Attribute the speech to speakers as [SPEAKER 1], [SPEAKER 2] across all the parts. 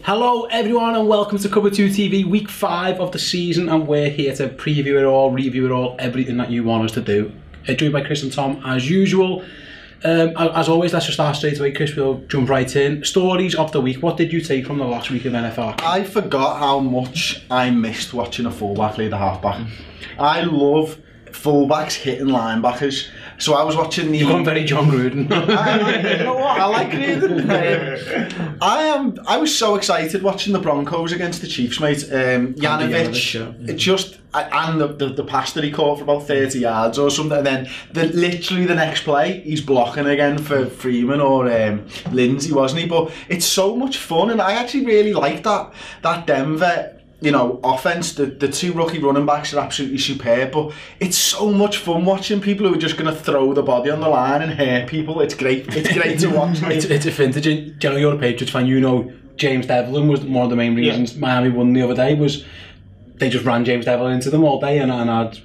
[SPEAKER 1] Hello everyone and welcome to Cover 2 TV, week 5 of the season, and we're here to preview it all, review it all, everything that you want us to do. Joined by Chris and Tom as usual. As always, let's just start straight away. Chris, we'll jump right in. Stories of the week. What did you take from the last week of NFL?
[SPEAKER 2] I forgot how much I missed watching a fullback lead a halfback. I love fullbacks hitting linebackers. So I was watching the...
[SPEAKER 1] You've gone very Jon Gruden.
[SPEAKER 2] You know what? I like Gruden. I was so excited watching the Broncos against the Chiefs, mate. Yanovich, it just... And the pass that he caught for about 30 yards or something. And then literally the next play, he's blocking again for Freeman or Lindsay, wasn't he? But it's so much fun. And I actually really like that Denver... offense. The two rookie running backs are absolutely superb, but it's so much fun watching people who are just going to throw the body on the line and hurt people. It's great. It's great to watch.
[SPEAKER 1] It's a vintage. You're a Patriots fan. James Devlin was one of the main reasons Miami won the other day. Was they just ran James Devlin into them all day and had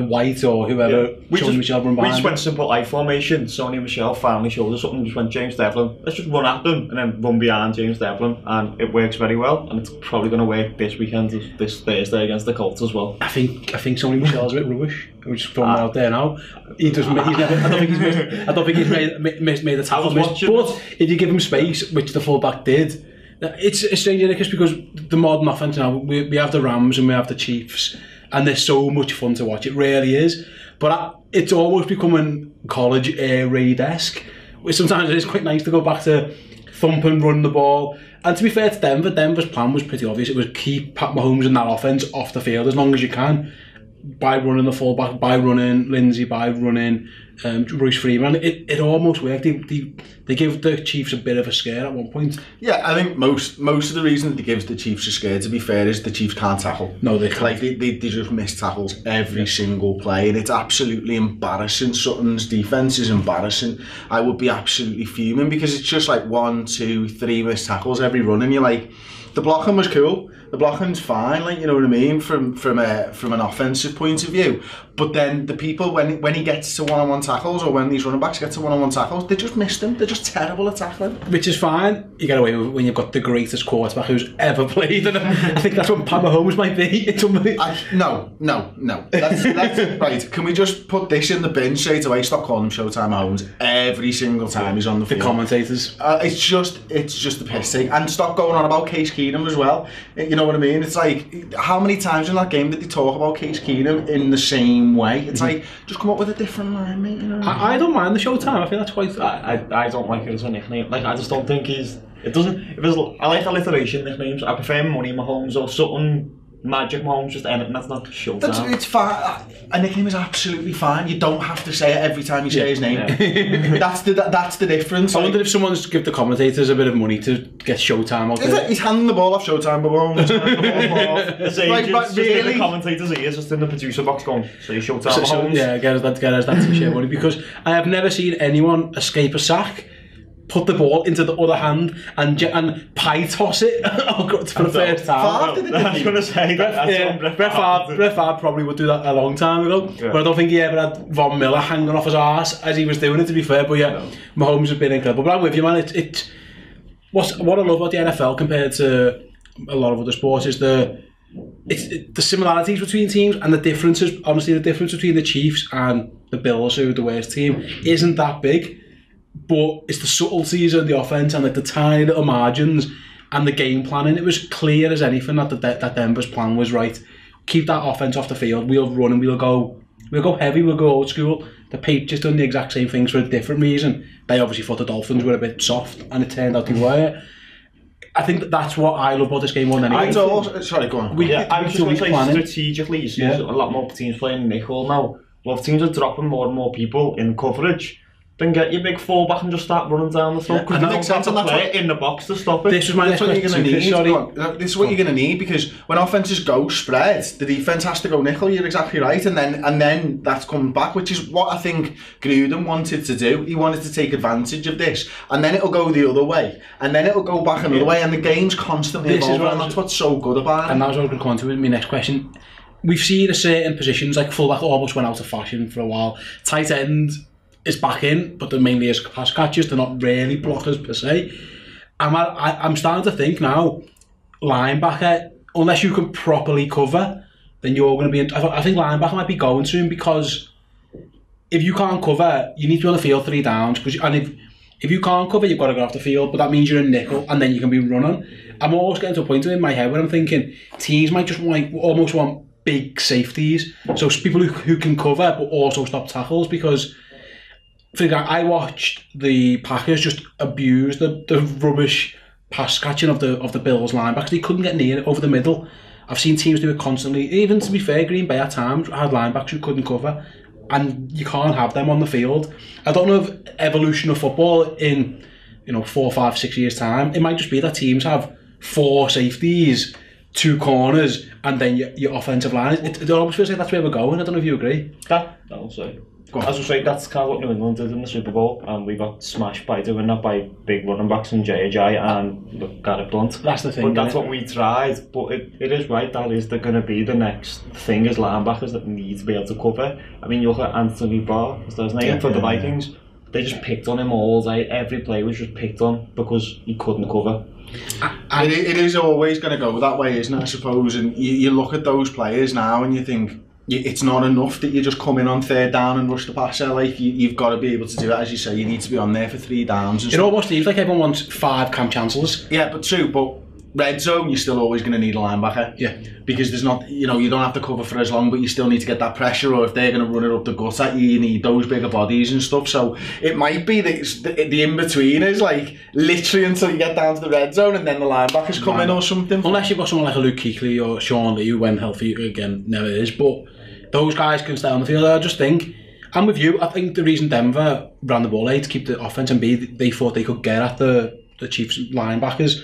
[SPEAKER 1] White or whoever.
[SPEAKER 3] We just went simple I formation. Sony and Michelle finally showed us something. Just went James Devlin. Let's just run at them and then run behind James Devlin, and it works very well. And it's probably going to work this weekend, this Thursday against the Colts as well. I think
[SPEAKER 1] Sony Michel's a bit rubbish. We're just throwing him out there now. He doesn't. I don't think he's made a tackle miss. But if you give him space, which the fullback did, it's strange, because the modern offense now, we have the Rams and we have the Chiefs. And they're so much fun to watch. It really is. But it's almost becoming college air raid-esque. Sometimes it is quite nice to go back to thumping, running the ball. And to be fair to Denver, Denver's plan was pretty obvious. It was keep Pat Mahomes and that offense off the field as long as you can. By running the fullback, by running Lindsay, by running Royce Freeman. It almost worked. They give the Chiefs a bit of a scare at one point.
[SPEAKER 2] Yeah, I think most of the reason they give the Chiefs a scare, to be fair, is the Chiefs can't tackle.
[SPEAKER 1] No, they can't.
[SPEAKER 2] Like, they just miss tackles every single play, and it's absolutely embarrassing. Sutton's defence is embarrassing. I would be absolutely fuming because it's just like 1, 2, 3 missed tackles every run, and you're like, the blocking was cool. The blocking's fine, like, you know what I mean, from an offensive point of view. But then the people, when he gets to one-on-one tackles, or when these running backs get to one-on-one tackles, they just miss them. They're just terrible at tackling.
[SPEAKER 1] Which is fine. You get away with it when you've got the greatest quarterback who's ever played. And I think that's what Pat Mahomes might be.
[SPEAKER 2] No. That's right. Can we just put this in the bin straight away? Stop calling him Showtime Mahomes every single time he's on the field.
[SPEAKER 1] The commentators.
[SPEAKER 2] It's just the piss take. And stop going on about Case Keenum as well. You know what I mean? It's like, how many times in that game did they talk about Case Keenum in the same way? It's like, just come up with a different line, mate. You know what
[SPEAKER 1] I don't mind the Showtime. I think that's quite...
[SPEAKER 3] I don't like it as a nickname. Like, I just don't think he's... It doesn't... I like alliteration nicknames. I prefer Money Mahomes or something... Magic Mahomes, just anything. That's not Showtime.
[SPEAKER 2] It's fine. A nickname is absolutely fine. You don't have to say it every time you say his name. Yeah. That's the difference.
[SPEAKER 1] I wonder if someone's give the commentators a bit of money to get Showtime out there.
[SPEAKER 2] He's handing the ball off Showtime, but
[SPEAKER 3] His agents just in the commentators' ears, just in the producer box going, say Showtime Mahomes.
[SPEAKER 1] Yeah, get us that t-shirt money, because I have never seen anyone escape a sack, put the ball into the other hand and pie toss it for the first time.
[SPEAKER 3] I was going to say
[SPEAKER 1] Brett Favre probably would do that a long time ago, but I don't think he ever had Von Miller hanging off his arse as he was doing it, to be fair. But yeah, Mahomes has been incredible. But I'm with you, man. What I love about the NFL compared to a lot of other sports is the similarities between teams, and the differences. Honestly, the difference between the Chiefs and the Bills, who are the worst team, isn't that big. But it's the subtleties of the offense and like the tiny little margins and the game planning. It was clear as anything that Denver's plan was right. Keep that offense off the field. We'll run and we'll go heavy. We'll go old school. The Patriots done the exact same things for a different reason. They obviously thought the Dolphins were a bit soft, and it turned out they were. I think that's what I love about this game more than anything.
[SPEAKER 2] Sorry, go on.
[SPEAKER 3] I was just going to say, strategically, you see a lot more teams playing nickel now. Well, if teams are dropping more and more people in coverage, then get your big fullback and just start running down the throat. Because you don't have to play in the box to stop it.
[SPEAKER 1] This is what you're going to need.
[SPEAKER 2] This is what you're going to need, because when offences go spread, the defence has to go nickel. You're exactly right, and then that's coming back, which is what I think Gruden wanted to do. He wanted to take advantage of this, and then it'll go the other way, and then it'll go back another way, and the game's constantly evolving, and that's what's so good about it.
[SPEAKER 1] And that's what I was going to come on to with my next question. We've seen a certain positions, like fullback almost went out of fashion for a while. Tight end is back in, but they're mainly as pass catchers. They're not really blockers per se. I'm starting to think now, linebacker, unless you can properly cover, then you're going to be... I think linebacker might be going soon, because if you can't cover, you need to be on the field 3 downs. And if you can't cover, you've got to go off the field, but that means you're a nickel, and then you can be running. I'm always getting to a point in my head where I'm thinking teams might just almost want big safeties, so people who can cover but also stop tackles, because for example, I watched the Packers just abuse the rubbish pass catching of the Bills linebackers. They couldn't get near it over the middle. I've seen teams do it constantly. Even, to be fair, Green Bay at times had linebackers who couldn't cover, and you can't have them on the field. I don't know if evolution of football in 4, 5, 6 years time, it might just be that teams have 4 safeties, 2 corners, and then your offensive line. It almost feels like that's where we're going. I don't know if you agree.
[SPEAKER 3] That also. As I say, that's kind of what New England did in the Super Bowl, and we got smashed by doing that by big running backs in J.J. and Garrett Blunt.
[SPEAKER 1] That's the thing.
[SPEAKER 3] But that's what we tried. But it is right, that is going to be the next thing, is linebackers that need to be able to cover. I mean, you look at Anthony Barr, is that his name, for the Vikings. They just picked on him all day. Every play was just picked on because he couldn't cover.
[SPEAKER 2] And it is always going to go that way, isn't it, I suppose? And you look at those players now and you think, it's not enough that you just come in on 3rd down and rush the passer. Like, you've got to be able to do it, as you say. You need to be on there for 3 downs. And
[SPEAKER 1] it almost seems like everyone wants 5 Cam Chancellors.
[SPEAKER 2] Yeah, but true. But red zone, you're still always going to need a linebacker.
[SPEAKER 1] Yeah.
[SPEAKER 2] Because there's not, you don't have to cover for as long, but you still need to get that pressure. Or if they're going to run it up the gut at you, you need those bigger bodies and stuff. So it might be that the in-between is like literally until you get down to the red zone and then the linebackers come in or something.
[SPEAKER 1] Unless you've got someone like a Luke Kuechly or Sean Lee, who, when healthy, again, never is. But those guys can stay on the field. I just think, I'm with you, I think the reason Denver ran the ball A, to keep the offense, and B, they thought they could get at the Chiefs linebackers.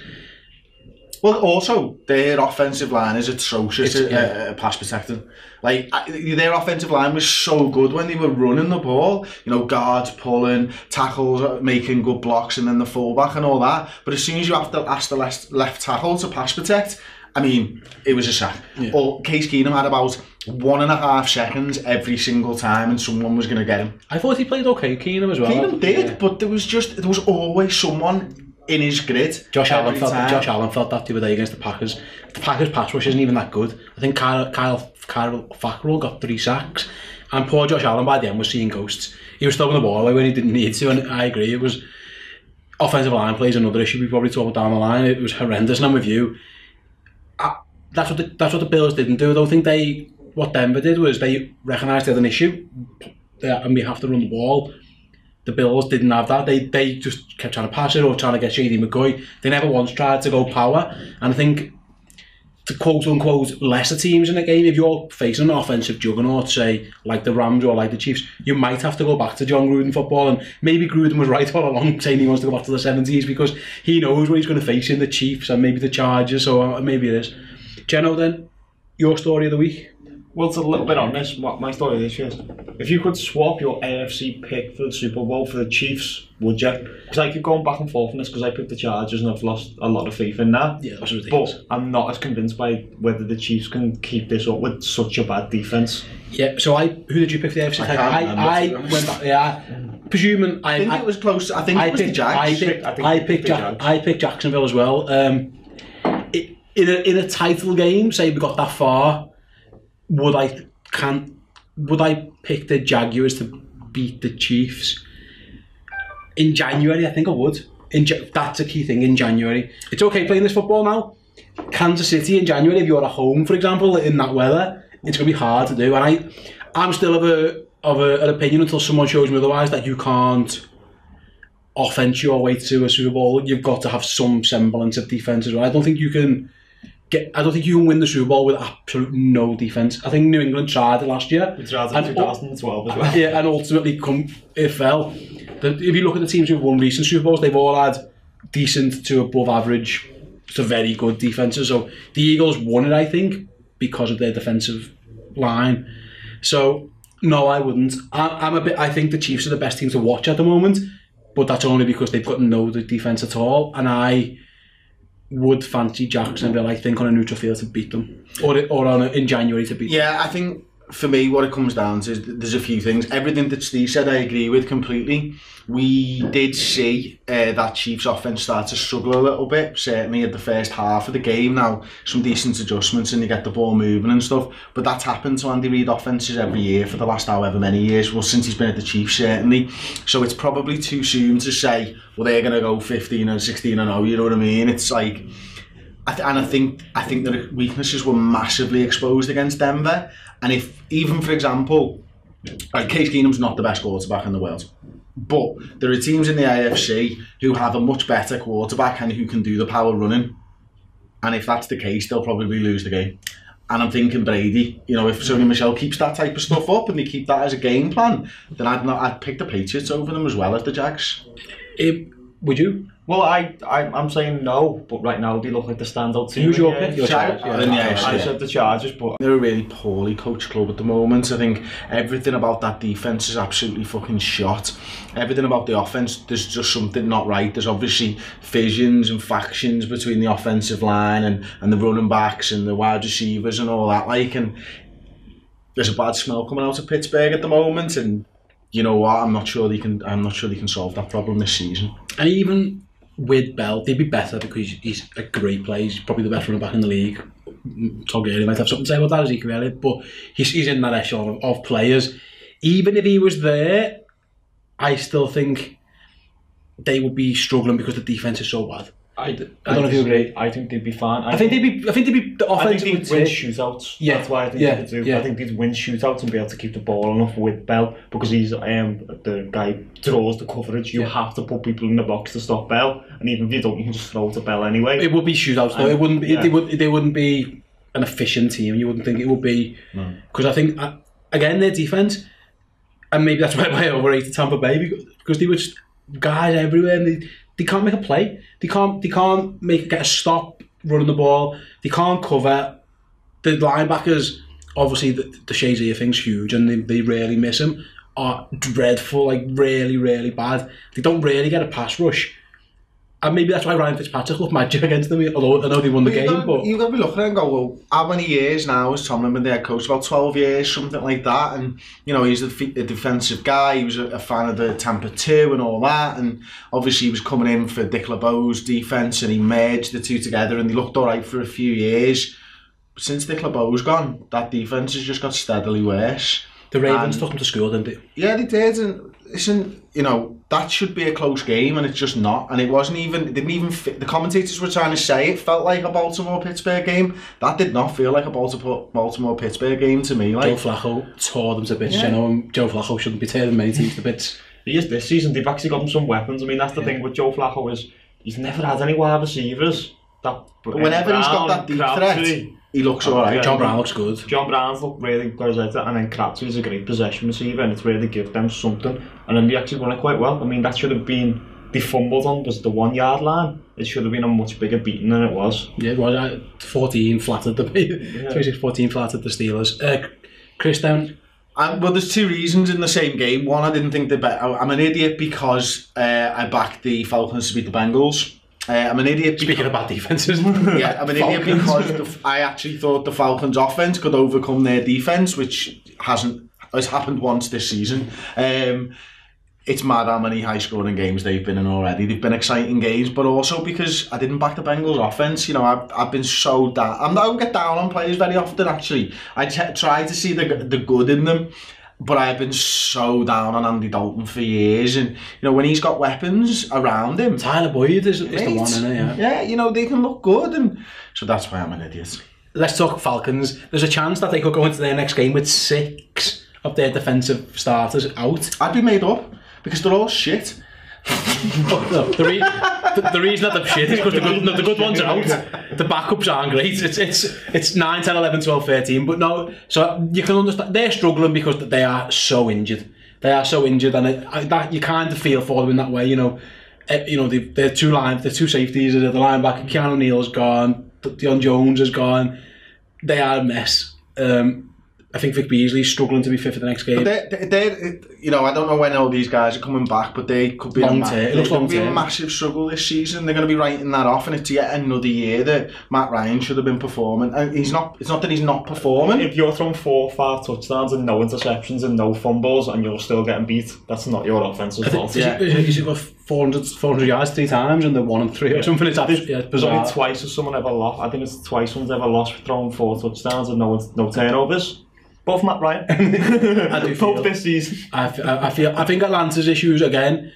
[SPEAKER 2] Well, also, their offensive line is atrocious at pass protecting. Like, their offensive line was so good when they were running the ball. Guards pulling, tackles making good blocks, and then the fullback and all that. But as soon as you have to ask the left tackle to pass protect, I mean, it was a sack. Yeah. Or Case Keenum had about 1.5 seconds every single time, and someone was going to get him.
[SPEAKER 1] I thought he played okay, Keenum, as well.
[SPEAKER 2] Keenum did, but there was always someone in his grid.
[SPEAKER 1] Josh Allen felt that the other day against the Packers. The Packers pass rush isn't even that good. I think Kyle Fackrell got 3 sacks, and poor Josh Allen by the end was seeing ghosts. He was throwing the ball away when he didn't need to, and I agree, it was... Offensive line play is another issue we probably talk down the line. It was horrendous, and I'm with you. That's what the Bills didn't do. I don't think what Denver did was they recognised they had an issue, and we have to run the ball. The Bills didn't have that. They just kept trying to pass it or trying to get Shady McCoy. They never once tried to go power. And I think, to quote unquote lesser teams in the game, if you're facing an offensive juggernaut, say like the Rams or like the Chiefs, you might have to go back to Jon Gruden football. And maybe Gruden was right all along saying he wants to go back to the 70s, because he knows what he's going to face in the Chiefs and maybe the Chargers, so maybe it is. Geno, then, your story of the week?
[SPEAKER 3] Well, it's a little bit on this. My story this year is, if you could swap your AFC pick for the Super Bowl for the Chiefs, would you? Because I keep going back and forth on this, because I picked the Chargers and I've lost a lot of faith in that.
[SPEAKER 1] Yeah, that's ridiculous.
[SPEAKER 3] But I'm not as convinced by whether the Chiefs can keep this up with such a bad defence.
[SPEAKER 1] Yeah, so who did you pick for the AFC? I went back, yeah. Presuming
[SPEAKER 2] I think it was close. I think it was the Jags.
[SPEAKER 1] I picked Jacksonville as well. In a title game, say we got that far, would I pick the Jaguars to beat the Chiefs? In January, I think I would. That's a key thing in January. It's okay playing this football now. Kansas City in January, if you're at home, for example, in that weather, it's going to be hard to do. And I'm still of an opinion, until someone shows me otherwise, that you can't offense your way to a Super Bowl. You've got to have some semblance of defense as well. I don't think you can win the Super Bowl with absolute no defense. I think New England tried it last year.
[SPEAKER 3] We tried it in 2012 as well.
[SPEAKER 1] Yeah, and ultimately it fell. If you look at the teams who've won recent Super Bowls, they've all had decent to above average to very good defenses. So the Eagles won it, I think, because of their defensive line. So no, I wouldn't. I think the Chiefs are the best team to watch at the moment, but that's only because they've got no defense at all. And I would fancy Jacksonville, I think, on a neutral field to beat them, or in January to beat them.
[SPEAKER 2] Yeah, I think for me, what it comes down to is there's a few things. Everything that Steve said, I agree with completely. We did see that Chiefs offense start to struggle a little bit, certainly at the first half of the game. Now, some decent adjustments and you get the ball moving and stuff, but that's happened to Andy Reid offenses every year for the last however many years. Well, since he's been at the Chiefs, certainly. So it's probably too soon to say, well, they're going to go 15 and 16 and 0, you know what I mean? It's like, I think the weaknesses were massively exposed against Denver. And if, even for example, like Case Keenum's not the best quarterback in the world, but there are teams in the AFC who have a much better quarterback and who can do the power running. And if that's the case, they'll probably lose the game. And I'm thinking Brady, you know, if Sony Michel keeps that type of stuff up and they keep that as a game plan, then I'd pick the Patriots over them as well as the Jags.
[SPEAKER 1] Would you?
[SPEAKER 3] Well, I'm saying no, but right now they look like the standout team.
[SPEAKER 1] Who's your pick?
[SPEAKER 3] I said the Chargers, but
[SPEAKER 2] they're a really poorly coached club at the moment. I think everything about that defence is absolutely fucking shot. Everything about the offence, there's just something not right. There's obviously fissions and factions between the offensive line and the running backs and the wide receivers and all that. And there's a bad smell coming out of Pittsburgh at the moment, and you know what? I'm not sure they can solve that problem this season.
[SPEAKER 1] And even with Bell, they'd be better because he's a great player. He's probably the best running back in the league. Todd Gurley might have something to say about that, Ezekiel Elliott, but he's in that echelon of players. Even if he was there, I still think they would be struggling because the defense is so bad. I don't know if you agree.
[SPEAKER 3] I think they'd be fine.
[SPEAKER 1] I think they'd be. The offense
[SPEAKER 3] I think they'd win shootouts.
[SPEAKER 1] Yeah,
[SPEAKER 3] that's why I think they could do. Yeah. I think they'd win shootouts and be able to keep the ball enough with Bell because he's the guy draws the coverage. You have to put people in the box to stop Bell, and even if you don't, you can just throw to Bell anyway.
[SPEAKER 1] It would be shootouts though. It wouldn't be. They wouldn't be an efficient team. You wouldn't think it would be because I think again their defense, and maybe that's why I overrated Tampa Bay because they were just guys everywhere and they can't make a play. They can't get a stop running the ball. They can't cover. The linebackers, obviously the Shazier thing's huge and they really miss him, are dreadful, like really, really bad. They don't really get a pass rush. And maybe that's why Ryan Fitzpatrick looked magic against them, although I know they won the game. But
[SPEAKER 2] you've got to be looking at it and go, well, how many years now has Tomlin been the head coach? About 12 years, something like that. And, you know, he's a defensive guy. He was a fan of the Tampa 2 and all that. And obviously he was coming in for Dick LeBeau's defence and he merged the two together and they looked all right for a few years. But since Dick LeBeau's gone, that defence has just got steadily worse.
[SPEAKER 1] The Ravens took him to school, didn't they?
[SPEAKER 2] Yeah, they did. And listen, you know, that should be a close game, and it's just not. And it wasn't even. It didn't even fit. The commentators were trying to say it felt like a Baltimore-Pittsburgh game. That did not feel like a Baltimore-Pittsburgh game to me. Like,
[SPEAKER 1] Joe Flacco tore them to bits. You know, and Joe Flacco shouldn't be tearing many teams to bits.
[SPEAKER 3] He is this season. They've actually got him some weapons. I mean, that's the thing with Joe Flacco is he's never had any wide receivers.
[SPEAKER 2] But whenever he's got that deep threat, he looks alright.
[SPEAKER 1] John Brown looks good.
[SPEAKER 3] John Brown's look really good at it, and then Crabtree is a great possession receiver, and it's really give them something. And then they actually run it quite well. I mean, that should have been they fumbled on was the 1 yard line. It should have been a much bigger beating than it was.
[SPEAKER 1] Yeah, it was. 14 flattered the 26-14 flattered the Steelers. Chris down.
[SPEAKER 2] Well, there's two reasons in the same game. One, I didn't think they bet. I'm an idiot because I backed the Falcons to beat the Bengals. I'm an idiot.
[SPEAKER 1] Speaking of bad defences.
[SPEAKER 2] Yeah, I'm an idiot because I actually thought the Falcons' offense could overcome their defense, which has happened once this season. It's mad how many high-scoring games they've been in already. They've been exciting games, but also because I didn't back the Bengals' offense. You know, I've been so down. I don't get down on players very often. Actually, I try to see the good in them. But I've been so down on Andy Dalton for years, and you know when he's got weapons around him.
[SPEAKER 1] Tyler Boyd is the one, isn't he?
[SPEAKER 2] Yeah, you know they can look good, and so that's why I'm an idiot.
[SPEAKER 1] Let's talk Falcons. There's a chance that they could go into their next game with 6 of their defensive starters out.
[SPEAKER 2] I'd be made up because they're all shit.
[SPEAKER 1] No, the reason that they're shit is because the good ones are out. The backups aren't great. It's 9, 10, 11, 12, 13. But no, so you can understand they're struggling because they are so injured. They are so injured, and that you kind of feel for them in that way. You know, they're two safeties. The linebacker Keanu Neal's gone. Dion Jones is gone. They are a mess. I think Vic Beasley's struggling to be fit for the next game.
[SPEAKER 2] But they're, you know, I don't know when all these guys are coming back, but they could be a massive struggle this season. They're going to be writing that off, and it's yet another year that Matt Ryan should have been performing. And he's not. It's not that he's not performing.
[SPEAKER 3] If you're throwing 4 or 5 touchdowns and no interceptions and no fumbles, and you're still getting beat, that's not your offensive fault.
[SPEAKER 1] He's got 400 yards 3 times and they're 1 and 3 or something. It's bizarre.
[SPEAKER 3] There's only twice has someone ever lost. I think it's twice someone's ever lost for throwing 4 touchdowns and no turnovers. Both Matt Ryan.
[SPEAKER 1] I do
[SPEAKER 3] both this season.
[SPEAKER 1] I think Atlanta's issues again.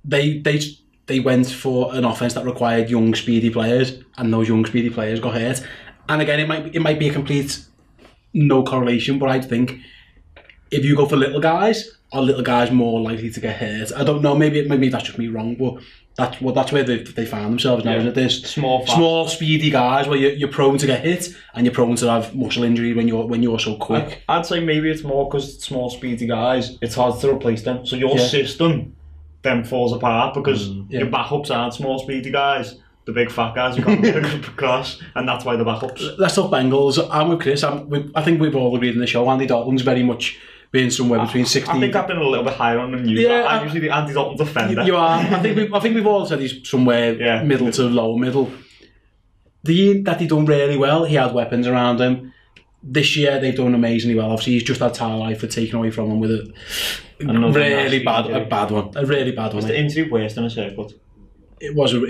[SPEAKER 1] They went for an offense that required young, speedy players, and those young, speedy players got hurt. And again, it might be a complete no correlation, but I think if you go for little guys, are little guys more likely to get hurt? I don't know. Maybe that's just me wrong, but that's where they find themselves now, isn't it? There's small, speedy guys where you're prone to get hit and you're prone to have muscle injury when you're so quick.
[SPEAKER 3] I'd say maybe it's more because small, speedy guys, it's hard to replace them. So your system then falls apart because your backups aren't small, speedy guys. The big fat guys who can't get across, and that's why the backups.
[SPEAKER 1] Let's talk Bengals. I'm with Chris. I think we've all agreed in the show. Andy Dalton's very much being somewhere between 16.
[SPEAKER 3] I think I've been a little bit higher on than you. Yeah, I'm usually the Andy Dalton defender.
[SPEAKER 1] You are. I think we've all said he's somewhere middle to lower middle. The year that he done really well, he had weapons around him. This year they've done amazingly well. Obviously, he's just had Tyler Eifert taken away from him with a really bad one. A really bad one.
[SPEAKER 3] Was the injury worse than a haircut?
[SPEAKER 1] It was a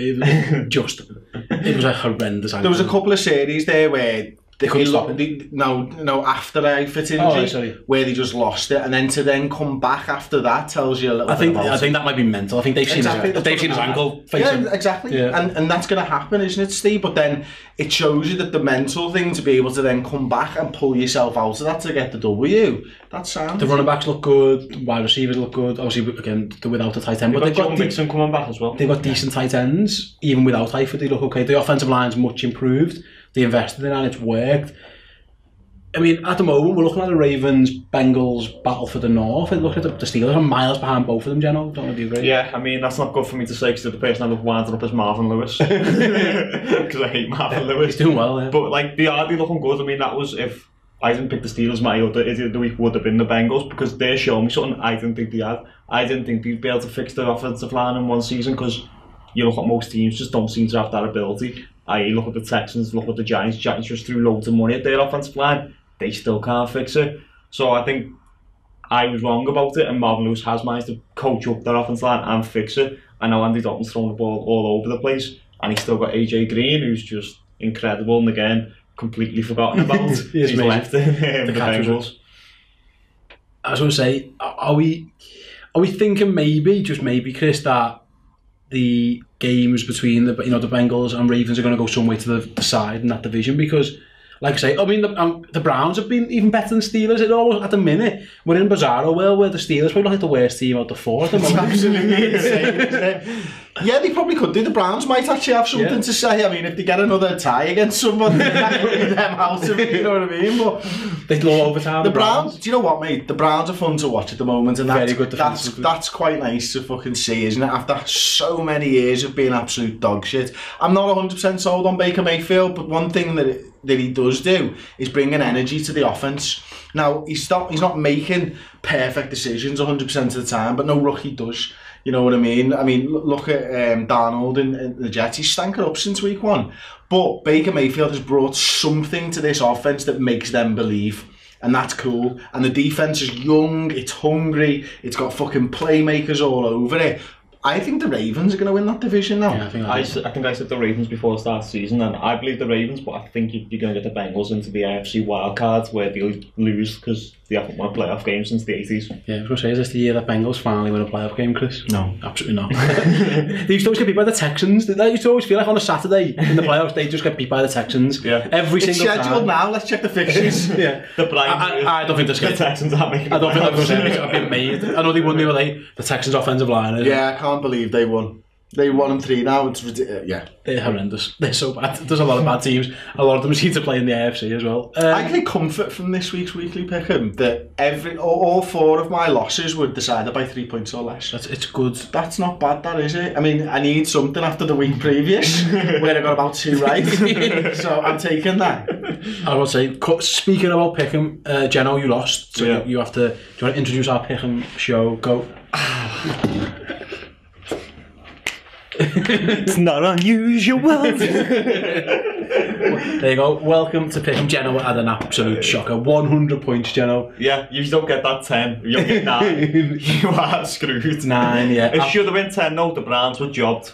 [SPEAKER 1] horrendous.
[SPEAKER 2] There was a couple of series there where
[SPEAKER 1] they couldn't stop it.
[SPEAKER 2] No, after the Eifert injury, where they just lost it, and then come back after that tells you a little bit about
[SPEAKER 1] I think that might be mental. I think they've seen his ankle.
[SPEAKER 2] Exactly.
[SPEAKER 1] Yeah.
[SPEAKER 2] And that's going to happen, isn't it, Steve? But then it shows you that the mental thing to be able to then come back and pull yourself out of that to get the W. That's sound.
[SPEAKER 1] The running backs look good. Wide receivers look good. Obviously, again, they're without a tight end, but they've got
[SPEAKER 3] Mixon coming back as well.
[SPEAKER 1] They've got decent tight ends, even without Eifert. They look okay. The offensive line's much improved. They invested in it and it's worked. I mean, at the moment, we're looking at the Ravens-Bengals battle for the North. And look at the Steelers are miles behind both of them, Geno. Don't know if you agree.
[SPEAKER 3] Yeah, I mean, that's not good for me to say because the person I love winding up is Marvin Lewis. Because I hate Marvin Lewis.
[SPEAKER 1] He's doing well, yeah.
[SPEAKER 3] But, like, they are looking good. I mean, that was, if I didn't pick the Steelers, my other idiot of the week would have been the Bengals because they're showing me something I didn't think they had. I didn't think they'd be able to fix their offensive line in one season because you look at most teams just don't seem to have that ability. Look at the Texans, look at the Giants. Giants just threw loads of money at their offensive line. They still can't fix it. So I think I was wrong about it, and Marvin Lewis has managed to coach up their offensive line and fix it. I know Andy Dalton's throwing the ball all over the place, and he's still got AJ Green, who's just incredible, and again, completely forgotten about. He's left the Bengals.
[SPEAKER 1] I was going to say, are we thinking maybe, Chris, that the games between the Bengals and Ravens are going to go some way to the side in that division? Because, like I say, I mean, the Browns have been even better than Steelers. It almost, at the minute, we're in bizarro world where the Steelers probably like the worst team out of the 4 at the moment.
[SPEAKER 2] Absolutely insane, isn't it? Yeah, they probably could do. The Browns might actually have something to say. I mean, if they get another tie against somebody, that could be them out of it, you know what I mean? But
[SPEAKER 1] they'd love overtime.
[SPEAKER 2] The Browns, do you know what, mate? The Browns are fun to watch at the moment, and that's quite nice to fucking see, isn't it? After so many years of being absolute dog shit. I'm not 100% sold on Baker Mayfield, but one thing that he does do is bring an energy to the offense. Now, he's not making perfect decisions 100% of the time, but no rookie does. You know what I mean? I mean, look at Darnold in the Jets. He's stank it up since week 1. But Baker Mayfield has brought something to this offense that makes them believe. And that's cool. And the defense is young, it's hungry, it's got fucking playmakers all over it. I think the Ravens are going to win that division now.
[SPEAKER 3] Yeah, I think I said the Ravens before the start of the season, and I believe the Ravens, but I think you're going to get the Bengals into the AFC wildcard where they'll lose because they haven't won a playoff game since the 80s.
[SPEAKER 1] Yeah, I was going to say, is this the year that Bengals finally win a playoff game, Chris?
[SPEAKER 2] No.
[SPEAKER 1] Absolutely not. They used to always get beat by the Texans. They used to always feel like on a Saturday in the playoffs, they just get beat by the Texans.
[SPEAKER 3] Yeah.
[SPEAKER 1] Every single time.
[SPEAKER 2] It's scheduled now, let's check the fixtures.
[SPEAKER 1] Yeah. I don't think the
[SPEAKER 3] Texans are making
[SPEAKER 1] I don't think they're going to be made. I know they won the other day, the Texans offensive line.
[SPEAKER 2] Yeah, I can't believe they won. They 1-3 now. It's ridiculous. Yeah,
[SPEAKER 1] they're horrendous. They're so bad. There's a lot of bad teams. A lot of them seem to play in the AFC as well.
[SPEAKER 2] I take comfort from this week's weekly pick'em that all 4 of my losses were decided by 3 points or less.
[SPEAKER 1] It's good.
[SPEAKER 2] That's not bad, that is it? I mean, I need something after the week previous where I got about 2 right. So I'm taking that.
[SPEAKER 1] I will say, speaking about Pickham, Jeno, you lost, so you have to. Do you want to introduce our Pickham show? Go.
[SPEAKER 3] It's not unusual.
[SPEAKER 1] There you go. Welcome to Pickham. Jeno had an absolute shocker. 100 points, Jeno.
[SPEAKER 3] Yeah, you don't get that 10. You don't get 9. You are screwed.
[SPEAKER 1] 9, yeah.
[SPEAKER 3] It should have been 10. No, the Browns were jobbed.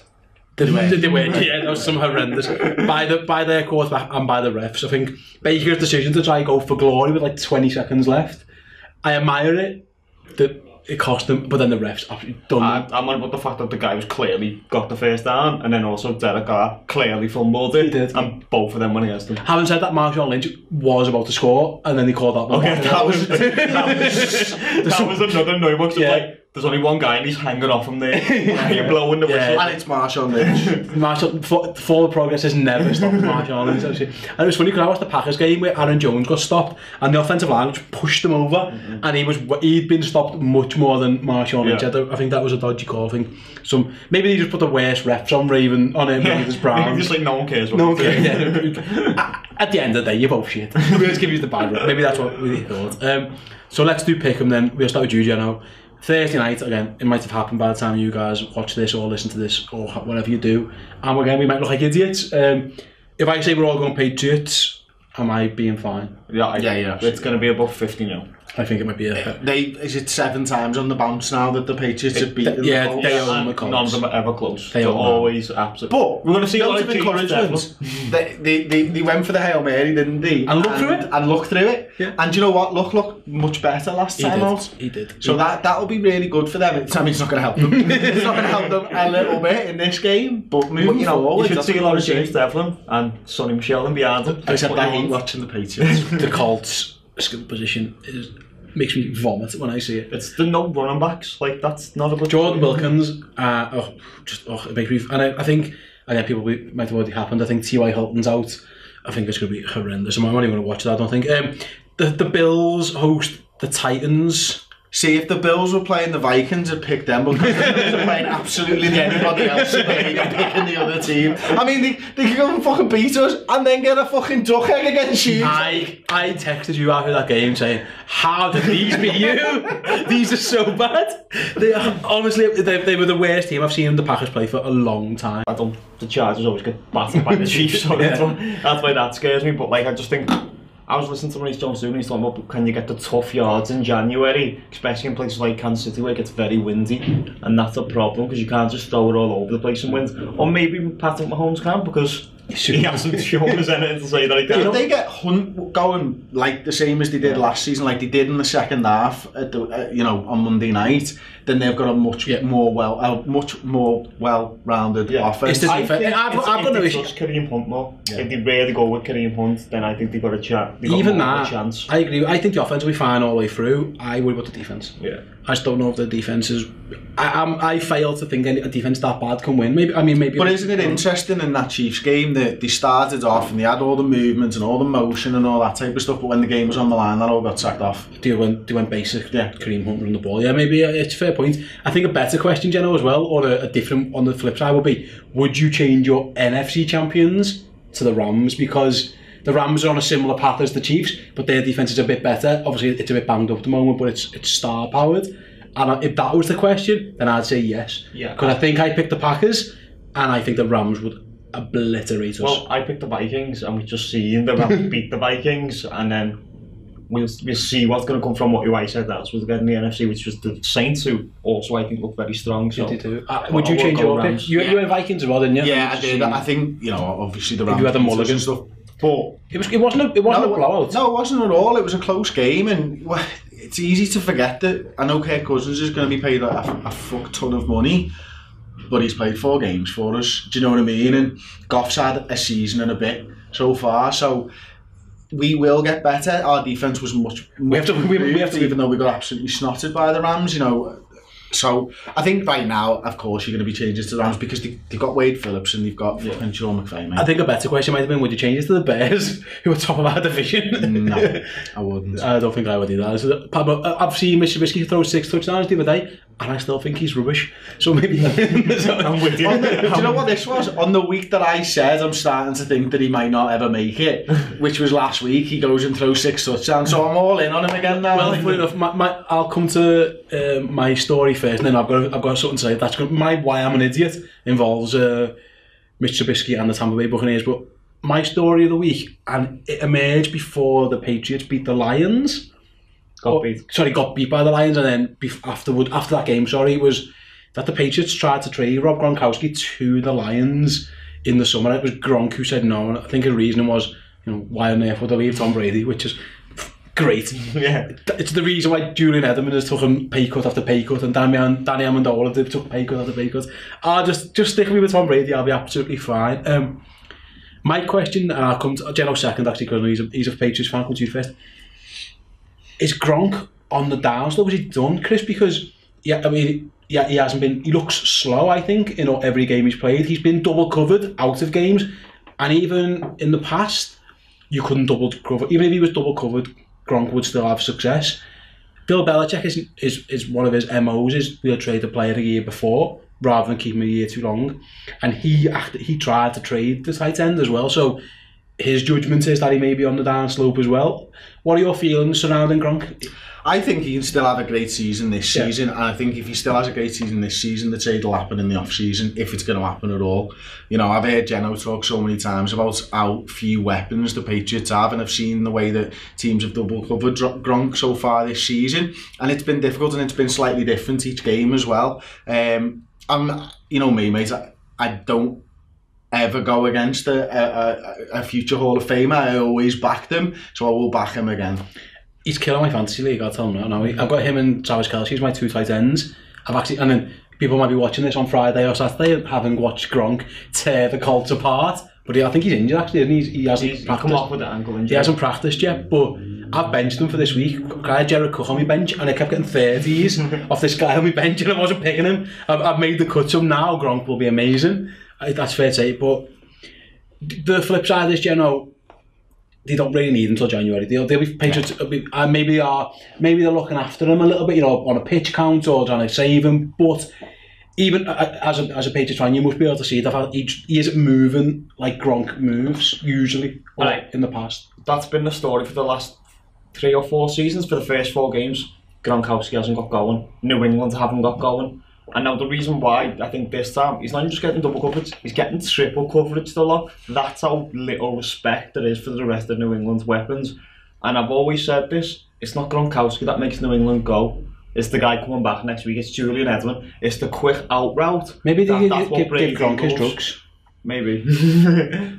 [SPEAKER 1] Did they win? Yeah, that was some horrendous by their quarterback and by the refs. I think Baker's decision to try and go for glory with like 20 seconds left. I admire it. That it cost them, but then the refs absolutely done them.
[SPEAKER 3] I'm on about the fact that the guy was clearly got the first down, and then also Derek Carr clearly fumbled it.
[SPEAKER 1] He did.
[SPEAKER 3] And both of them went against him.
[SPEAKER 1] Having said that, Marshawn Lynch was about to score, and then they called out.
[SPEAKER 3] Okay, that was another no box. Yeah. Like, there's only one guy and he's hanging off him there. You're blowing the whistle.
[SPEAKER 2] And it's Marshawn Lynch.
[SPEAKER 1] Forward progress has never stopped Marshawn Lynch. And it was funny because I watched the Packers game where Aaron Jones got stopped and the offensive line just pushed him over, and he'd been stopped much more than Marshawn Lynch. I think that was a dodgy call. I think maybe they just put the worst refs on Ravens Browns.
[SPEAKER 3] Just like no one cares.
[SPEAKER 1] No one cares. At the end of the day, you're both shit. We'll just give you the bad rep. Maybe that's what we thought. So let's do Pickham then. We'll start with you, Jeno. Thursday night, again, it might have happened by the time you guys watch this or listen to this or whatever you do, and again, we might look like idiots. If I say we're all going Patriots, am I being fine?
[SPEAKER 3] Yeah. It's going to be above 50-0.
[SPEAKER 1] I think it might be
[SPEAKER 2] is it 7 times on the bounce now that the Patriots have beaten
[SPEAKER 1] the Colts? They own the Colts.
[SPEAKER 3] None of them are ever close. They're always absolute.
[SPEAKER 2] But
[SPEAKER 3] we're going to see a lot of
[SPEAKER 2] encouragement. They went for the Hail Mary, didn't they?
[SPEAKER 1] And looked through it.
[SPEAKER 2] Yeah. And do you know what? Looked much better last time out.
[SPEAKER 1] He did.
[SPEAKER 2] So that'll be really good for them. I mean, it's not going to help them. It's not going to help them a little bit in this game. But moving forward,
[SPEAKER 3] you should see a lot of James Devlin and Sonny Michel in behind him.
[SPEAKER 2] I hate watching the Patriots.
[SPEAKER 1] The Colts' skill position makes me vomit when I see it.
[SPEAKER 3] It's the no running backs. Like, that's not a good
[SPEAKER 1] Jordan Wilkins, it makes me. And I think, again, people might have already happened. I think T.Y. Hilton's out. I think it's going to be horrendous. I'm not even going to watch that, I don't think. The Bills host the Titans.
[SPEAKER 2] See, if the Bills were playing the Vikings, I'd pick them, but because the Bills are playing absolutely anybody else in the league, I'm picking the other team. I mean, they could go and fucking beat us and then get a fucking duck egg against you.
[SPEAKER 1] I texted you after that game saying, how did these beat you? These are so bad. Honestly, they were the worst team I've seen the Packers play for a long time.
[SPEAKER 3] The Chargers always get battered by the Chiefs, so that's why that scares me. But like, I just think, I was listening to Maurice Jones-Drew and he's talking about, can you get the tough yards in January, especially in places like Kansas City where it gets very windy, and that's a problem because you can't just throw it all over the place in wind. Or maybe Patrick Mahomes can, because he hasn't shown us anything to say that he can.
[SPEAKER 2] If they get Hunt going like the same as they did last season, like they did in the second half at the, on Monday night, then they've got a much more well-rounded offense.
[SPEAKER 3] I've got no issue. Kareem Hunt more. Yeah. If they really go with Kareem Hunt, then I think they've got a chance.
[SPEAKER 1] I agree. I think the offense will be fine all the way through. I worry about the defense.
[SPEAKER 3] Yeah.
[SPEAKER 1] I just don't know if the defense is. I fail to think a defense that bad can win. Maybe.
[SPEAKER 2] But isn't it interesting in that Chiefs game that they started off and they had all the movement and all the motion and all that type of stuff, but when the game was on the line, that all got sacked off.
[SPEAKER 1] They went basic. Yeah. Kareem Hunt run the ball. Yeah, maybe it's a fair point. I think a better question, Jeno, as well, or a different on the flip side would be: would you change your NFC champions to the Rams, because the Rams are on a similar path as the Chiefs, but their defense is a bit better. Obviously, it's a bit banged up at the moment, but it's star powered. And if that was the question, then I'd say yes. Yeah. Because I think I picked the Packers, and I think the Rams would obliterate us.
[SPEAKER 3] Well, I picked the Vikings, and we've just seen the Rams beat the Vikings, and then we'll see what's going to come from what I said. That's what's getting the NFC, which was the Saints, who also I think look very strong. So
[SPEAKER 1] would you change your pick? You went Vikings as well, didn't you?
[SPEAKER 2] Yeah, I did. I think obviously the Rams.
[SPEAKER 1] You had the Mulligan stuff.
[SPEAKER 2] But
[SPEAKER 1] it wasn't a blowout.
[SPEAKER 2] No, it wasn't at all. It was a close game, and it's easy to forget that. I know Kirk Cousins is going to be paid a fuck ton of money, but he's played 4 games for us. Do you know what I mean? And Goff's had a season and a bit so far, so we will get better. Our defense was much we have to, even though we got absolutely snotted by the Rams. So I think right now, of course, you're going to be changing to the Rams because they've got Wade Phillips and they've got fucking Sean McVay, mate.
[SPEAKER 1] I think a better question might have been, would you change it to the Bears, who are top of our division?
[SPEAKER 2] No, I wouldn't.
[SPEAKER 1] I don't think I would either. I've seen Mr. Trubisky throw 6 touchdowns the other day. and I still think he's rubbish. So maybe
[SPEAKER 3] I'm with you.
[SPEAKER 2] Do you know what this was? On the week that I said I'm starting to think that he might not ever make it, which was last week, he goes and throws 6 touchdowns, so I'm all in on him again now.
[SPEAKER 1] Well, funny enough, I'll come to my story first, and then I've got something to say. That's my why I'm an idiot involves Mitch Trubisky and the Tampa Bay Buccaneers, but my story of the week, and it emerged before the Patriots beat the Lions. Got beat by the Lions, and then after that game, it was that the Patriots tried to trade Rob Gronkowski to the Lions in the summer. It was Gronk who said no, and I think the reason was, why on earth would they leave Tom Brady, which is great.
[SPEAKER 3] Yeah,
[SPEAKER 1] it's the reason why Julian Edelman has taken pay cut after pay cut, and Danny Amendola took pay cut after pay cut. I'll just stick me with Tom Brady. I'll be absolutely fine. My question, and I'll come to Geno second actually, because he's a Patriots fan. Come to you first. Is Gronk on the downslope? Was he done, Chris? Because he hasn't been. He looks slow, I think, in every game he's played. He's been double covered out of games, and even in the past, you couldn't double cover. Even if he was double covered, Gronk would still have success. Bill Belichick is one of his MOs is we'll trade the player a year before rather than keep him a year too long, and he tried to trade the tight end as well. So his judgment is that he may be on the downslope as well. What are your feelings surrounding Gronk?
[SPEAKER 2] I think he can still have a great season this season, and I think if he still has a great season this season, the trade will happen in the off-season, if it's going to happen at all. I've heard Geno talk so many times about how few weapons the Patriots have, and I've seen the way that teams have double-covered Gronk so far this season, and it's been difficult, and it's been slightly different each game as well. Me, mate, I don't ever go against a future Hall of Famer. I always back them, so I will back him again.
[SPEAKER 1] He's killing my fantasy league, I'll tell him now. I've got him and Travis Kelce as my 2 tight ends. And then people might be watching this on Friday or Saturday, having watched Gronk tear the Colts apart. But I think he's injured actually, isn't he? He hasn't practiced.
[SPEAKER 3] Come off with that ankle injury.
[SPEAKER 1] He hasn't practiced yet, but I've benched him for this week. I had Jared Cook on my bench, and I kept getting 30s off this guy on my bench, and I wasn't picking him. I've made the cut, so now Gronk will be amazing. That's fair to say, but the flip side of this, they don't really need him until January. They'll be Patriots, maybe they're looking after him a little bit, on a pitch count or trying to save him. But even as a Patriots fan, you must be able to see that he isn't moving like Gronk moves usually in the past.
[SPEAKER 3] That's been the story for the last 3 or 4 seasons. For the first 4 games, Gronkowski hasn't got going. New England haven't got going. And now the reason why, I think this time, he's not just getting double coverage, he's getting triple coverage to lot. That's how little respect there is for the rest of New England's weapons. And I've always said this, it's not Gronkowski that makes New England go. It's the guy coming back next week, it's Julian Edelman. It's the quick out route.
[SPEAKER 1] Maybe they give Gronk his drugs.
[SPEAKER 3] Maybe.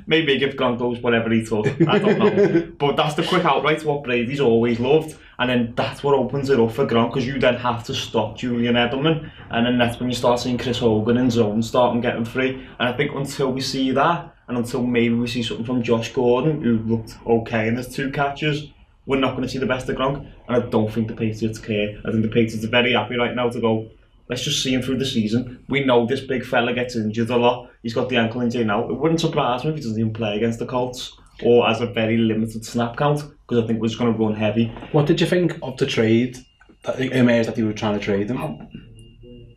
[SPEAKER 3] Maybe give Gronk those whatever he took. I don't know. But that's the quick out right, what Brady's always loved. And then that's what opens it up for Gronk, because you then have to stop Julian Edelman. And then that's when you start seeing Chris Hogan in zone starting getting free. And I think until we see that, and until maybe we see something from Josh Gordon, who looked okay in his 2 catches, we're not going to see the best of Gronk. And I don't think the Patriots care. I think the Patriots are very happy right now to go, let's just see him through the season. We know this big fella gets injured a lot. He's got the ankle injury now. It wouldn't surprise me if he doesn't even play against the Colts, or as a very limited snap count, because I think we're just going to run heavy.
[SPEAKER 1] What did you think of the trade that emerged that you were trying to trade them?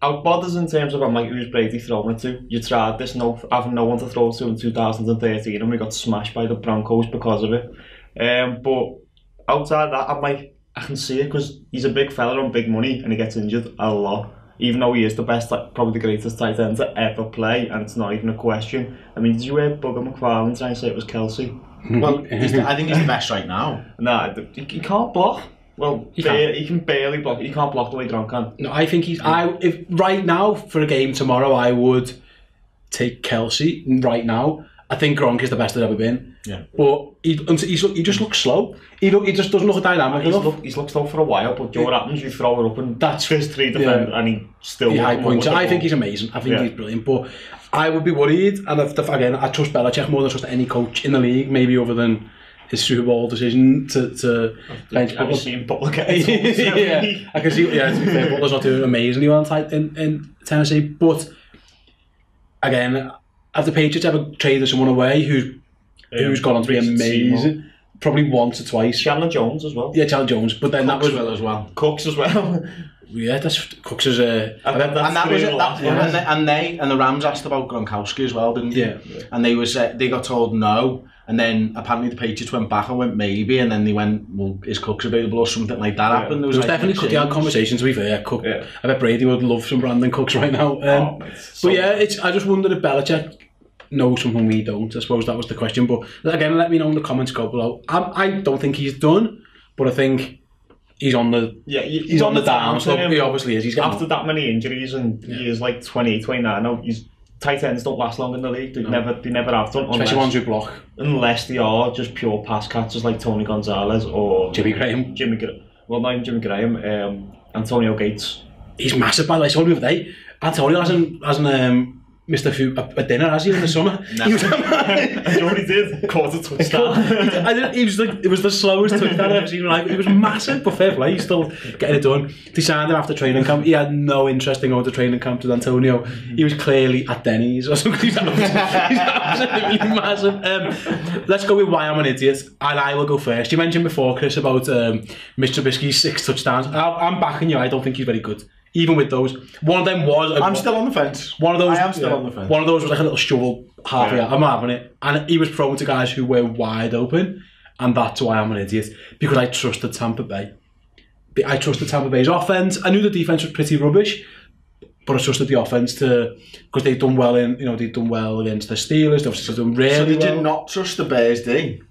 [SPEAKER 3] Out bothers in terms of who's Brady throwing it to. You tried this, having no one to throw to in 2013, and we got smashed by the Broncos because of it. But outside that, I can see it, because he's a big fella on big money, and he gets injured a lot. Even though he is the best, probably the greatest tight end to ever play, and it's not even a question. I mean, did you hear Bugger McFarlane trying to say it was Kelce?
[SPEAKER 2] Well, I think he's the best right now.
[SPEAKER 3] Nah, he can't block. Well, he can barely block. He can't block the way Gronk can.
[SPEAKER 1] No, I think if right now for a game tomorrow, I would take Kelce right now. I think Gronk is the best there's ever been.
[SPEAKER 2] Yeah.
[SPEAKER 1] But he just looks slow. He just doesn't look dynamic enough.
[SPEAKER 3] He's looked slow for a while, but what happens? You throw it up and that's first 3 defenders, and he still
[SPEAKER 1] high points. I think he's amazing. I think he's brilliant. But I would be worried, and again, I trust Belichick more than I trust any coach in the league, maybe other than his Super Bowl decision to bench.
[SPEAKER 3] Have you seen Butler get
[SPEAKER 1] yeah, I can see. Yeah, to be fair, Butler's not doing amazingly well in Tennessee. But again, have the Patriots ever traded someone away who's gone on to be amazing? Probably once or twice.
[SPEAKER 3] Chandler Jones as well.
[SPEAKER 1] Yeah, Chandler Jones. But then
[SPEAKER 2] Cooks
[SPEAKER 1] that was
[SPEAKER 2] as well.
[SPEAKER 3] Cooks as well.
[SPEAKER 1] Yeah, that's Cooks is a.
[SPEAKER 2] And that was it. And the Rams asked about Gronkowski as well, didn't they?
[SPEAKER 1] Yeah.
[SPEAKER 2] And they got told no, and then apparently the Patriots went back and went maybe, and then they went, well, is Cooks available or something like that happened?
[SPEAKER 1] There was definitely Cook. They had conversations. To be fair, Cook. Yeah. I bet Brady would love some Brandon Cooks right now. But yeah, I just wondered if Belichick knows something we don't. I suppose that was the question. But again, let me know in the comments below. I don't think he's done, but I think. He's on the he's on the down, so he obviously is. He's
[SPEAKER 3] after that many injuries and he is like 28, 29 now. Tight ends don't last long in the league. They never have done.
[SPEAKER 1] Especially ones who block.
[SPEAKER 3] Unless they are just pure pass catchers like Tony Gonzalez or
[SPEAKER 1] Jimmy Graham.
[SPEAKER 3] Well, not even Jimmy Graham. Antonio Gates.
[SPEAKER 1] He's massive, by the way. I saw him the other day. Antonio hasn't missed a dinner, has he, in the summer?
[SPEAKER 3] He was I know he did. Caught a touchdown.
[SPEAKER 1] It was the slowest touchdown I've ever seen in my life. He was massive, but fair play. He's still getting it done. They signed him after training camp. He had no interest in going to training camp with Antonio. He was clearly at Denny's or something. He's absolutely massive. Let's go with why I'm an idiot. And I will go first. You mentioned before, Chris, about Mitch Trubisky's 6 touchdowns. I'm backing you. I don't think he's very good. Even with those, one of them was.
[SPEAKER 2] I'm still on the fence.
[SPEAKER 1] One of those.
[SPEAKER 2] I am still on the fence.
[SPEAKER 1] One of those was like a little shovel halfway out. I'm not having it, and he was prone to guys who were wide open, and that's why I'm an idiot, because I trusted Tampa Bay. I trusted Tampa Bay's offense. I knew the defense was pretty rubbish, but I trusted the offense because they'd done well they'd done well against the Steelers. They've obviously done really well.
[SPEAKER 2] So they did not trust the Bears, did they?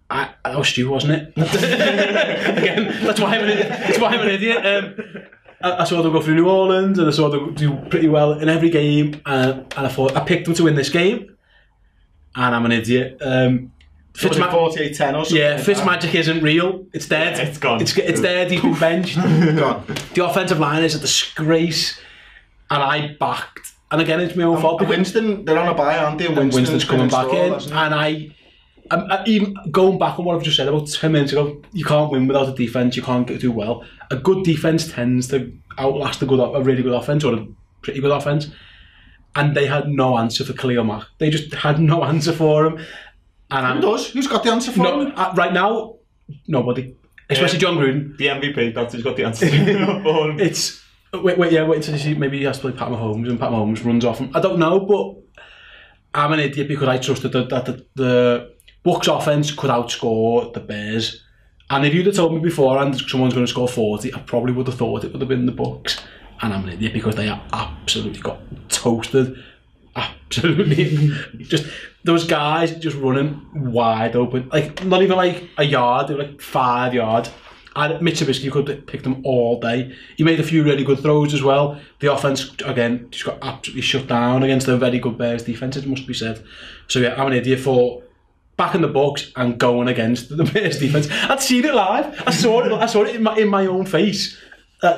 [SPEAKER 1] That was Stu, wasn't it? Again, that's why I'm an idiot. That's why I'm an idiot. I saw them go through New Orleans and I saw them do pretty well in every game, and I thought I picked them to win this game, and I'm an idiot.
[SPEAKER 2] 48-10 or something.
[SPEAKER 1] Yeah, Fitzmagic isn't real. It's dead.
[SPEAKER 3] Yeah, it's gone.
[SPEAKER 1] It's dead. He's been benched.
[SPEAKER 2] Gone.
[SPEAKER 1] The offensive line is a disgrace, and I backed. And again, it's my own fault.
[SPEAKER 2] Winston, they're on a bye, aren't they?
[SPEAKER 1] And Winston's coming back in, and I'm even going back on what I've just said about 10 minutes ago, you can't win without a defence, you can't do well. A good defence tends to outlast a really good offence or a pretty good offence. And they had no answer for Khalil Mack. They just had no answer for him. And
[SPEAKER 2] who does? Who's got the answer for him?
[SPEAKER 1] Right now, nobody. Especially Jon Gruden.
[SPEAKER 3] The MVP, that's who's got the answer.
[SPEAKER 1] It's... Wait until you see, maybe he has to play Pat Mahomes and Pat Mahomes runs off him. I don't know, but I'm an idiot because I trusted that the Bucs offense could outscore the Bears, and if you'd have told me beforehand someone's going to score 40, I probably would have thought it would have been the Bucs. And I'm an idiot because they absolutely got toasted. Absolutely, just those guys just running wide open, like not even like a yard, they were like 5 yards. And Mitch Trubisky could have picked them all day. He made a few really good throws as well. The offense again just got absolutely shut down against a very good Bears defense, it must be said. So yeah, I'm an idiot for backing the Bucs and going against the Bears defense. I'd seen it live. I saw it in my own face.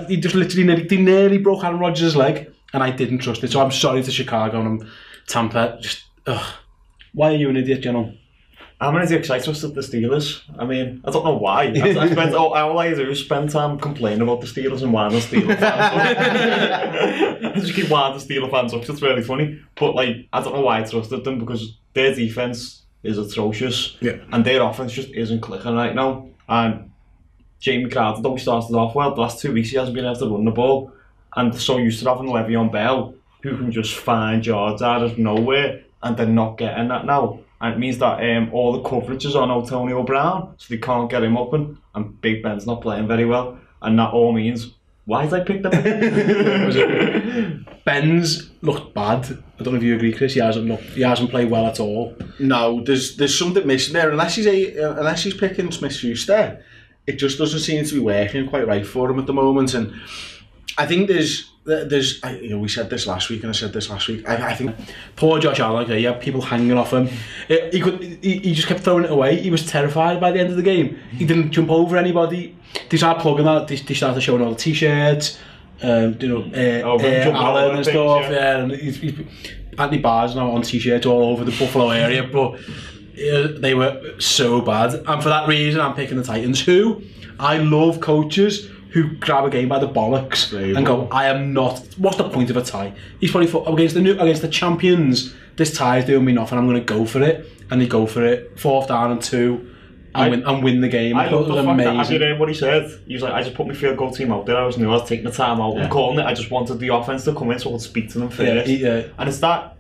[SPEAKER 1] He just literally nearly broke Aaron Rodgers' leg, and I didn't trust it. So I'm sorry to Chicago and Tampa. Just why are you an idiot, General?
[SPEAKER 3] I'm an idiot because I trusted the Steelers. I mean, I don't know why. I spent all I do is spend time complaining about the Steelers and winding Steelers fans up. I just keep winding Steelers fans up. It's really funny. But like, I don't know why I trusted them, because their defense is atrocious, and their offense just isn't clicking right now. And Jamie Crowder, though he started off well, the last 2 weeks he hasn't been able to run the ball, and they're so used to having Le'Veon Bell, who can just find yards out of nowhere, and they're not getting that now. And it means that all the coverage is on Antonio Brown, so they can't get him open, and Big Ben's not playing very well, and that all means, why did I pick them?
[SPEAKER 1] Ben's looked bad. I don't know if you agree, Chris. He hasn't played well at all.
[SPEAKER 2] No, there's something missing there. Unless he's picking Smith-Schuster, it just doesn't seem to be working quite right for him at the moment. And I think we said this last week, and I said this last week. I think
[SPEAKER 1] poor Josh Allen. He had people hanging off him. He just kept throwing it away. He was terrified by the end of the game. He didn't jump over anybody. They started plugging that. They started showing all the t-shirts. Allen and stuff. Yeah, and Anthony Barr's now on t-shirts all over the Buffalo area, but they were so bad. And for that reason, I'm picking the Titans. Who I love coaches who grab a game by the bollocks and go, I am not. What's the point of a tie? He's probably thought against the champions. This tie is doing me nothing. I'm going to go for it, and they go for it. 4th down and 2. and win the game.
[SPEAKER 3] I
[SPEAKER 1] thought it was amazing.
[SPEAKER 3] Have you heard what he said? He was like, I just put my field goal team out there. I was taking the time out and calling it. I just wanted the offense to come in so I could speak to them first. And it's that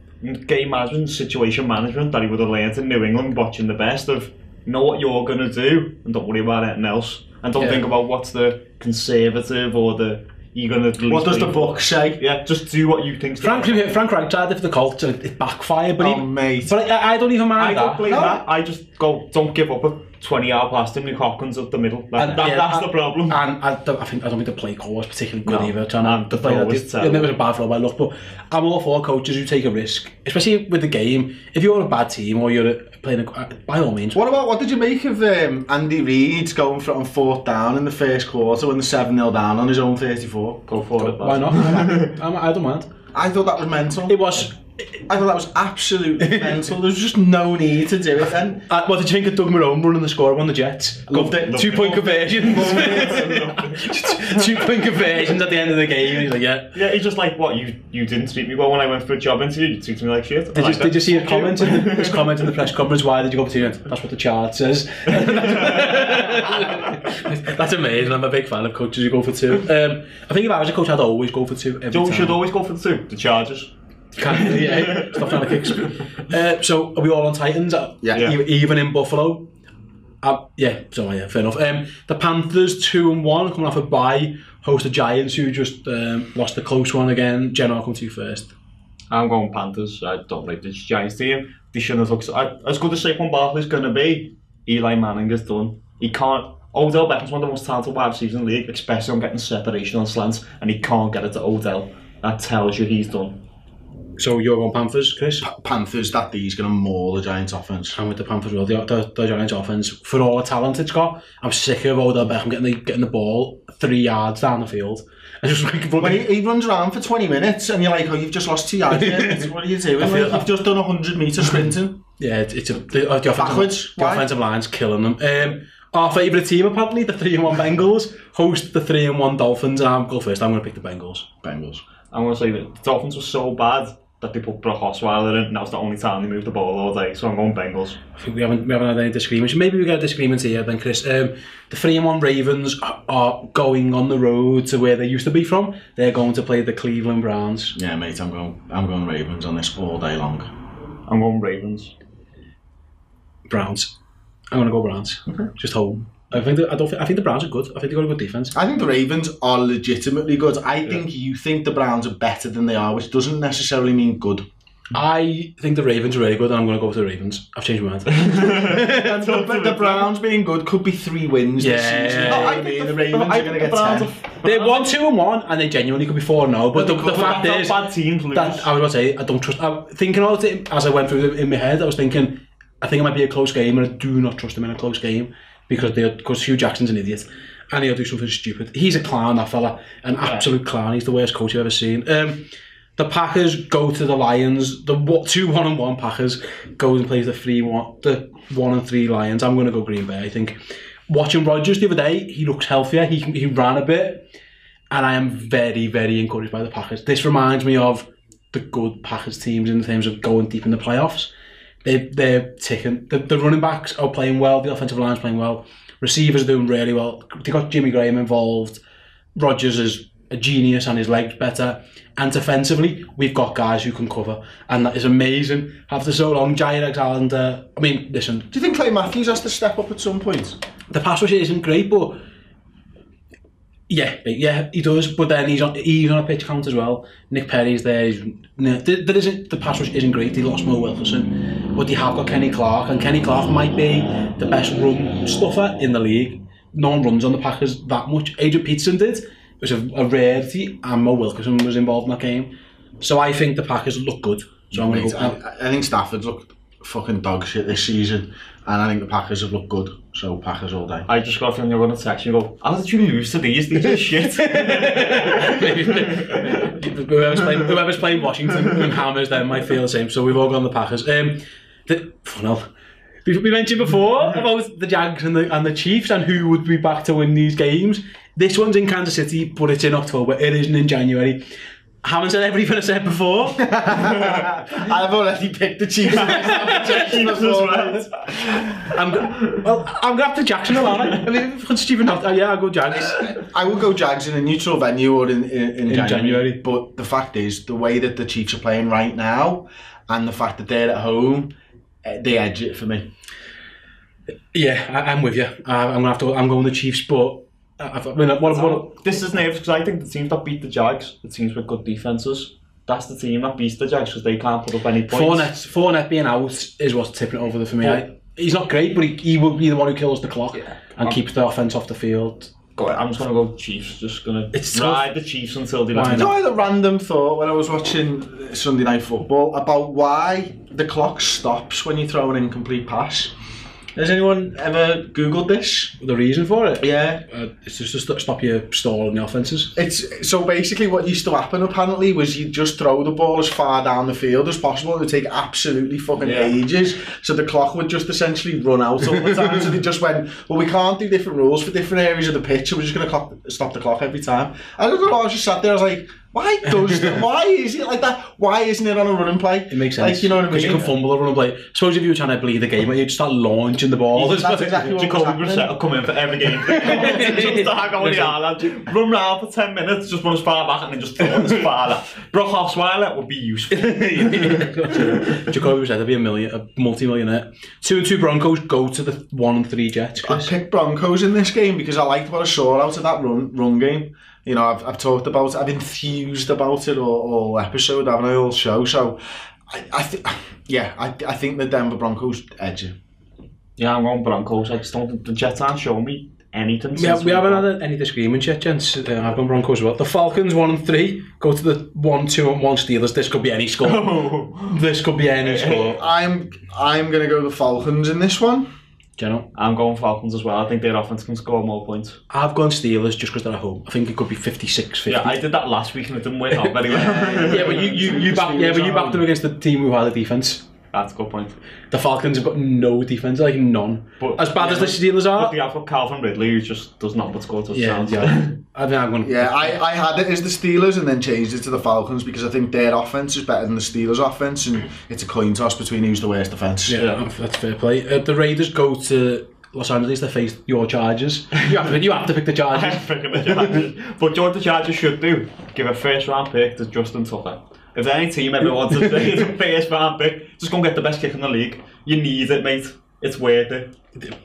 [SPEAKER 3] game management, situation management that he would have learned in New England watching the best of know what you're going to do and don't worry about anything else. And don't think about what's the conservative or the you're going to lose.
[SPEAKER 2] What does the book say?
[SPEAKER 3] Yeah, just do what you think's
[SPEAKER 1] Frank Reich tried it for the Colts and it backfired, but
[SPEAKER 2] mate.
[SPEAKER 1] But I don't even mind that.
[SPEAKER 3] I don't blame that. I just go, don't give up a 20-yard pass to Nick Hopkins up the middle. That's the problem.
[SPEAKER 1] And I don't think the play call was particularly good either.
[SPEAKER 3] The throw was terrible.
[SPEAKER 1] It was a bad throw by luck, but I'm all for coaches who take a risk, especially with the game. If you're a bad team or you're playing by all means.
[SPEAKER 2] What did you make of Andy Reid going from 4th down in the first quarter when they're 7-0 down on his own 34?
[SPEAKER 3] Go for it.
[SPEAKER 1] Why not? I don't mind.
[SPEAKER 2] I thought that was mental.
[SPEAKER 1] It was.
[SPEAKER 2] I thought that was absolutely mental. There was just no need to do it then.
[SPEAKER 1] What did you think of Doug Marone running the score on the Jets?
[SPEAKER 2] Loved it.
[SPEAKER 1] 2-point conversions. 2-point conversions at the end of the game. He's like,
[SPEAKER 3] yeah, he's just like, what, you didn't treat me well when I went for a job interview, you treated me like shit.
[SPEAKER 1] Did you see his comment in the press conference? Why did you go up to you? That's what the chart says. That's amazing. I'm a big fan of coaches who go for 2. I think if I was a coach, I'd always go for 2 every time.
[SPEAKER 3] Should always go for the 2. The Chargers.
[SPEAKER 1] Can't stop trying to kick. So are we all on Titans? Even in Buffalo. Fair enough. The Panthers 2-1 coming off a bye, host the Giants who just lost a close one again. Jen, I'll come to you first.
[SPEAKER 3] I'm going Panthers. I don't like this Giants team. They shouldn't have looked as good as Saquon Barkley's going to be. Eli Manning is done. He can't. Odell Beckham's one of the most talented wide receivers in the league, especially on getting separation on slants, and he can't get it to Odell. That tells you he's done.
[SPEAKER 1] So you're on Panthers, Chris?
[SPEAKER 2] Panthers, that D's going to maul the Giants offence.
[SPEAKER 1] I'm with the Panthers well. The Giants offence, for all the talent it's got, I'm sick of Odell Beckham getting the ball 3 yards down the field. And just like,
[SPEAKER 2] he runs around for 20 minutes and you're like, oh, you've just lost 2 yards. What are you doing? You've just done 100 metre sprinting.
[SPEAKER 1] Yeah, the offensive line's killing them. Our favourite team, apparently, the 3-1 Bengals, host the 3-1 Dolphins. And I'll go first. I'm going to pick the Bengals.
[SPEAKER 3] I'm going to say that the Dolphins were so bad that they put Brock Osweiler in. That was the only time they moved the ball all day. So I'm going Bengals.
[SPEAKER 1] I think we haven't had any disagreements. Maybe we get a disagreement here then, Chris. The 3-1 Ravens are going on the road to where they used to be from. They're going to play the Cleveland Browns.
[SPEAKER 2] Yeah, mate, I'm going Ravens on this all day long.
[SPEAKER 3] I'm going Ravens.
[SPEAKER 1] Browns. I'm going to go Browns. Okay. Just home. I think the Browns are good. I think they've got a good defence.
[SPEAKER 2] I think the Ravens are legitimately good. I think you think the Browns are better than they are, which doesn't necessarily mean good.
[SPEAKER 1] I think the Ravens are really good, and I'm going to go with the Ravens. I've changed my mind.
[SPEAKER 2] The Browns being good could be 3 wins this season. I mean, the Ravens are going to get 10.
[SPEAKER 1] They're 1-2-1, and they genuinely could be 4-0. But the fact is,
[SPEAKER 3] bad teams lose.
[SPEAKER 1] That I was going to say, I don't trust. Thinking about it as I went through it in my head, I was thinking, I think it might be a close game, and I do not trust them in a close game. Because Hugh Jackson's an idiot and he'll do something stupid. He's a clown, that fella. An absolute clown. He's the worst coach I've ever seen. The Packers go to the Lions. The 2-1-1 Packers go and play the 1-3 Lions. I'm going to go Green Bay, I think. Watching Rodgers the other day, he looks healthier. He ran a bit. And I am very, very encouraged by the Packers. This reminds me of the good Packers teams in terms of going deep in the playoffs. They're ticking. The running backs are playing well. The offensive line's playing well. Receivers are doing really well. They got Jimmy Graham involved. Rodgers is a genius and his legs better. And defensively, we've got guys who can cover, and that is amazing. After so long, Jair Alexander. I mean, listen.
[SPEAKER 2] Do you think Clay Matthews has to step up at some point?
[SPEAKER 1] The pass rush isn't great, but yeah, he does. But then he's on a pitch count as well. Nick Perry's there. The pass rush isn't great. They lost Mo Wilkerson, but they have got Kenny Clark, and Kenny Clark might be the best run stuffer in the league. No one runs on the Packers that much. Adrian Peterson did. It was a rarity, and Mo Wilkerson was involved in that game. So I think the Packers look good. So I'm going to go.
[SPEAKER 2] I think Stafford's looked fucking dog shit this season, and I think the Packers have looked good. So Packers all day.
[SPEAKER 3] I just got a feeling you're going to text you and go, how did you lose to these? These are shit.
[SPEAKER 1] Whoever's playing Washington and hammers them might feel the same. So we've all gone the Packers. We mentioned before about the Jags and the Chiefs and who would be back to win these games. This one's in Kansas City, but it's in October. It isn't in January. Haven't said everything I said before.
[SPEAKER 2] I've already picked the Chiefs.
[SPEAKER 1] I'm going to have to Jackson a lot. I mean, Stephen, yeah, I'll go Jags.
[SPEAKER 2] I would go Jags in a neutral venue or in January. But the fact is, the way that the Chiefs are playing right now, and the fact that they're at home, they edge it for me.
[SPEAKER 1] Yeah, I'm with you. I'm going the Chiefs, but
[SPEAKER 3] this is nervous because I think the teams that beat the Jags, the teams with good defences, that's the team that beats the Jags because they can't put up any points.
[SPEAKER 1] Fournette being out is what's tipping it over for me. He's not great, but he will be the one who kills the clock and keeps the offense off the field.
[SPEAKER 3] I'm just going to go Chiefs. Just going to ride the Chiefs until they land.
[SPEAKER 2] You know, I had a random thought when I was watching Sunday Night Football about why the clock stops when you throw an incomplete pass. Has anyone ever Googled this?
[SPEAKER 1] The reason for it?
[SPEAKER 2] Yeah.
[SPEAKER 1] It's just to stop you stalling the offences.
[SPEAKER 2] So basically what used to happen apparently was you'd just throw the ball as far down the field as possible. It would take absolutely fucking ages. So the clock would just essentially run out all the time. So they just went, well, we can't do different rules for different areas of the pitch, so we're just going to stop the clock every time. I don't know, I was just sat there, I was like, why is it like that? Why isn't it on a running play?
[SPEAKER 1] It makes sense.
[SPEAKER 2] Like, you know what I mean?
[SPEAKER 1] Because you can fumble a running play. Suppose if you were trying to bleed the game, you'd just start launching the ball.
[SPEAKER 2] That's exactly what was happening.
[SPEAKER 3] Jacoby Brissett will come in for every game. Just start going the run round for 10 minutes, just run as far back and then just throw it as far back. Brock Osweiler would be useful.
[SPEAKER 1] Jacoby Brissett would be a multi-millionaire. 2-2 Broncos go to the 1-3 Jets.
[SPEAKER 2] I picked Broncos in this game because I liked what I saw out of that run game. You know, I've talked about it, I've enthused about it all episode, haven't I, all show. So, I think the Denver Broncos edge it.
[SPEAKER 3] Yeah, I'm going Broncos. I just don't think the Jets aren't showing me anything.
[SPEAKER 1] We haven't had any disagreements yet, gents. I've gone Broncos as well. The Falcons 1-3 go to the 1-2-1 Steelers. This could be any score. This could be any score.
[SPEAKER 2] I'm going to go the Falcons in this one.
[SPEAKER 1] General.
[SPEAKER 3] I'm going Falcons as well. I think their offense can score more points.
[SPEAKER 1] I've gone Steelers just because they're at home. I think it could be 56-50.
[SPEAKER 3] Yeah, I did that last week and it didn't work out very well.
[SPEAKER 1] But you backed them against the team who had a defence.
[SPEAKER 3] That's a good point.
[SPEAKER 1] The Falcons have got no defence, like none. But, as bad as the Steelers are.
[SPEAKER 3] But they have got Calvin Ridley, who just does not but score touchdowns.
[SPEAKER 1] I think I'm going to...
[SPEAKER 2] Yeah, I had it as the Steelers and then changed it to the Falcons because I think their offence is better than the Steelers' offence and it's a coin toss between who's the worst offence.
[SPEAKER 1] Yeah, that's fair play. The Raiders go to Los Angeles to face your Chargers. You have to pick the Chargers.
[SPEAKER 3] I'm picking the Chargers. But you know what the Chargers should do? Give a first round pick to Justin Tucker. If any team ever wants a first round pick, just go and get the best kick in the league. You need it, mate. It's worth it.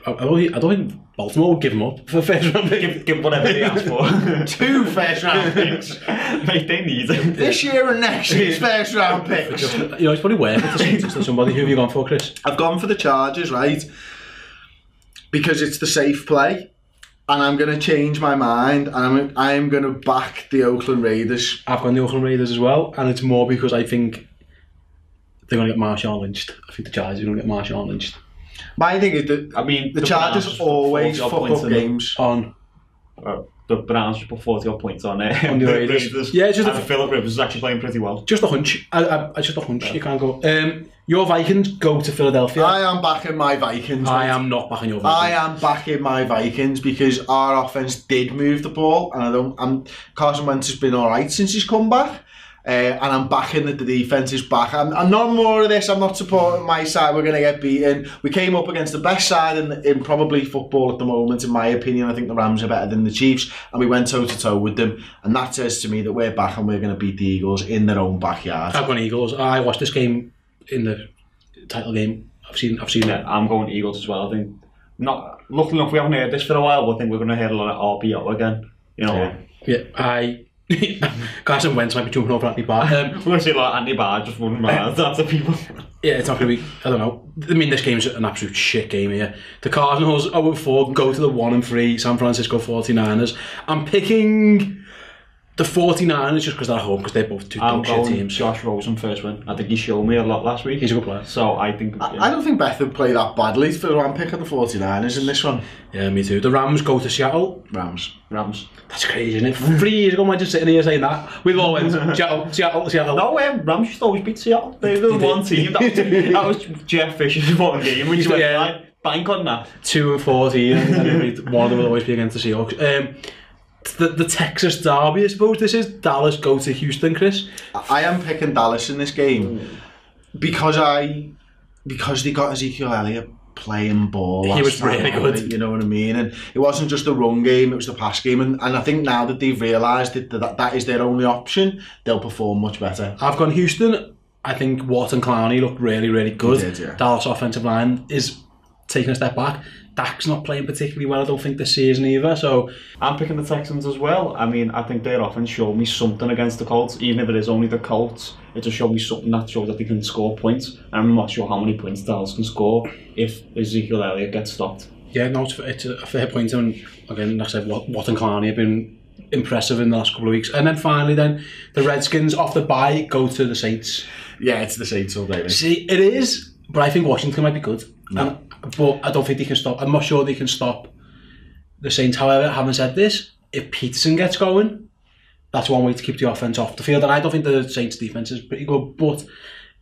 [SPEAKER 1] I don't think Baltimore will give him up for a first round pick.
[SPEAKER 3] Give whatever they ask for.
[SPEAKER 2] 2 first round picks.
[SPEAKER 3] Mate, they need it.
[SPEAKER 2] This year and next year's first round picks.
[SPEAKER 1] It's probably worth it to somebody. Who have you gone for, Chris?
[SPEAKER 2] I've gone for the Chargers, right? Because it's the safe play. And I'm going to change my mind and I'm going to back the Oakland Raiders.
[SPEAKER 1] I've gone the Oakland Raiders as well, and it's more because I think they're going to get Marshawn lynched. I think the Chargers are going to get Marshawn lynched.
[SPEAKER 2] My thing is that the Chargers always fuck up games.
[SPEAKER 1] On
[SPEAKER 3] the Browns should put 40 odd points on it.
[SPEAKER 1] On the Raiders. Yeah, it's just
[SPEAKER 3] and Philip Rivers is actually playing pretty well.
[SPEAKER 1] Just a hunch. It's just a hunch. You can't go. Your Vikings go to Philadelphia.
[SPEAKER 2] I am backing my Vikings.
[SPEAKER 1] I am not backing your Vikings.
[SPEAKER 2] I am backing my Vikings because our offense did move the ball, and Carson Wentz has been all right since he's come back. And I'm backing that the defence is back. I'm not more of this. I'm not supporting my side. We're going to get beaten. We came up against the best side in probably football at the moment, in my opinion. I think the Rams are better than the Chiefs, and we went toe-to-toe with them. And that says to me that we're back and we're going to beat the Eagles in their own backyard.
[SPEAKER 1] I've gone Eagles. I watched this game in the title game. I've seen it.
[SPEAKER 3] I'm going Eagles as well. I think luckily enough we haven't heard this for a while, but I think we're going to hear a lot of RPO again. You know.
[SPEAKER 1] Yeah. Carson Wentz might be jumping over Andy Barr.
[SPEAKER 3] We're going to see a lot of Andy Barr just running around after people.
[SPEAKER 1] Yeah, it's not going to be, I don't know. I mean, this game's an absolute shit game here. The Cardinals 0-4 go to the 1-3 San Francisco 49ers. I'm picking the 49ers just because they're at home, because they're both two dog shit teams.
[SPEAKER 3] Josh Rosen first win. I think he showed me a lot last week.
[SPEAKER 1] He's a good player.
[SPEAKER 3] So I think...
[SPEAKER 2] I don't think Beth would play that badly for one pick of the 49ers in this one.
[SPEAKER 1] Yeah, me too. The Rams go to Seattle.
[SPEAKER 2] Rams.
[SPEAKER 1] That's crazy, isn't it? 3 years ago, I'm just sitting here saying that. We've all went Seattle.
[SPEAKER 3] No, Rams used to always beat Seattle. They were the one team. That was Jeff Fisher's one game, which went like, bank on that.
[SPEAKER 1] 2-14, and one of them will always be against the Seahawks. the Texas derby, I suppose this is. Dallas go to Houston, Chris.
[SPEAKER 2] I am picking Dallas in this game because they got Ezekiel Elliott playing ball.
[SPEAKER 1] He was really good.
[SPEAKER 2] You know what I mean? And it wasn't just the run game, it was the pass game. And I think now that they've realised that is their only option, they'll perform much better.
[SPEAKER 3] I've gone Houston. I think Watt and Clowney looked really, really good.
[SPEAKER 2] Did, yeah.
[SPEAKER 3] Dallas offensive line is taking a step back. Dak's not playing particularly well, I don't think, this season either. So
[SPEAKER 4] I'm picking the Texans as well. I mean, I think their offense showed me something against the Colts. Even if it is only the Colts, it just showed me something that shows that they can score points. And I'm not sure how many points Dallas can score if Ezekiel Elliott gets stopped.
[SPEAKER 3] Yeah, no, it's a fair point. And again, like I said, Watt and Clowney have been impressive in the last couple of weeks. And then finally, the Redskins off the bye go to the Saints.
[SPEAKER 2] Yeah, it's the Saints all day.
[SPEAKER 3] See, it is, but I think Washington might be good.
[SPEAKER 2] No.
[SPEAKER 3] But I don't think they can stop. I'm not sure they can stop the Saints. However, having said this, if Peterson gets going, that's one way to keep the offense off the field. And I don't think the Saints' defense is pretty good, but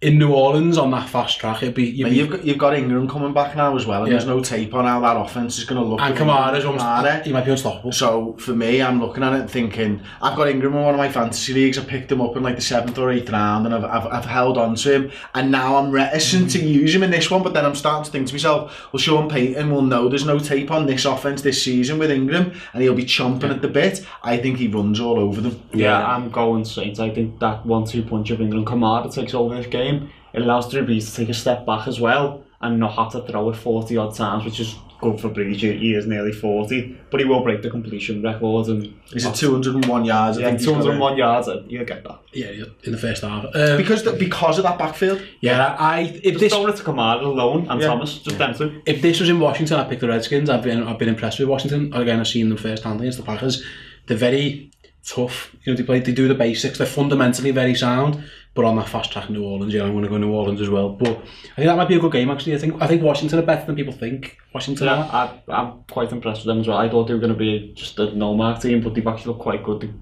[SPEAKER 3] in New Orleans on that fast track,
[SPEAKER 2] you've got Ingram coming back now as well, and there's no tape on how that offense is going to look.
[SPEAKER 3] And Kamara's he might be unstoppable.
[SPEAKER 2] So for me, I'm looking at it and thinking, I've got Ingram in one of my fantasy leagues. I picked him up in like the 7th or 8th round, and I've held on to him, and now I'm reticent to use him in this one. But then I'm starting to think to myself, well, Sean Payton will know there's no tape on this offense this season with Ingram, and he'll be chomping at the bit. I think he runs all over them.
[SPEAKER 4] Yeah, I'm going Saints. I think that 1-2 punch of Ingram Kamara takes over this game. It allows Drew Brees to take a step back as well and not have to throw it 40 odd times, which is good for Brees. He is nearly 40, but he will break the completion record. And
[SPEAKER 2] is it 201 yards?
[SPEAKER 4] Yeah, 201 yards. You'll get that.
[SPEAKER 3] Yeah, in the first half.
[SPEAKER 2] Because of that backfield.
[SPEAKER 3] Yeah, if this
[SPEAKER 4] throwing it to Kamara alone and Thomas, just them two.
[SPEAKER 3] If this was in Washington, I'd pick the Redskins. I've been impressed with Washington. Again, I've seen them first hand against the Packers. They're very tough. You know, they do the basics. They're fundamentally very sound. But on that fast track New Orleans, I'm going to go New Orleans as well. But I think that might be a good game, actually. I think Washington are better than people think. Washington
[SPEAKER 4] are. I'm quite impressed with them as well. I thought they were going to be just a no-mark team, but they've actually looked quite good.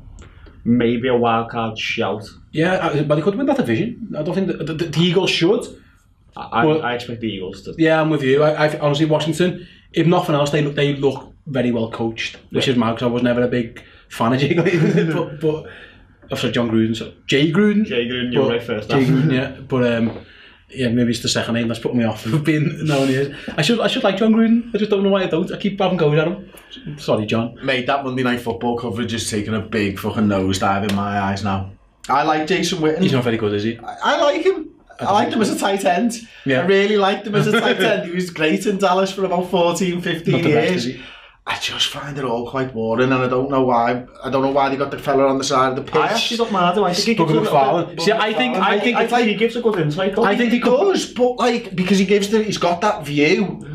[SPEAKER 4] Maybe a wild card shout.
[SPEAKER 3] Yeah, but they could win that division. I don't think the Eagles should.
[SPEAKER 4] I expect the Eagles to.
[SPEAKER 3] Yeah, I'm with you. I honestly, Washington, if nothing else, they look very well coached, which is mad because I was never a big fan of Jay Gruden, but sorry, Jon Gruden, so Jay Gruden.
[SPEAKER 4] Jay Gruden, you're right first.
[SPEAKER 3] Jay Gruden, yeah, but yeah, maybe it's the second name that's put me off of being known as. I should like Jon Gruden. I just don't know why I don't. I keep having goes at him. Sorry, John.
[SPEAKER 2] Mate, that Monday Night Football coverage is taking a big fucking nosedive in my eyes now. I like Jason Witten.
[SPEAKER 3] He's not very good, is he?
[SPEAKER 2] I like him. I liked him as a tight end. Yeah. I really liked him as a tight end. He was great in Dallas for about 14, 15 years. Best, I just find it all quite boring, and I don't know why. I don't know why they got the fella on the side of the pitch.
[SPEAKER 4] I actually don't matter. I think he gives he gives a good insight.
[SPEAKER 2] I think he does, but like because he's got that view.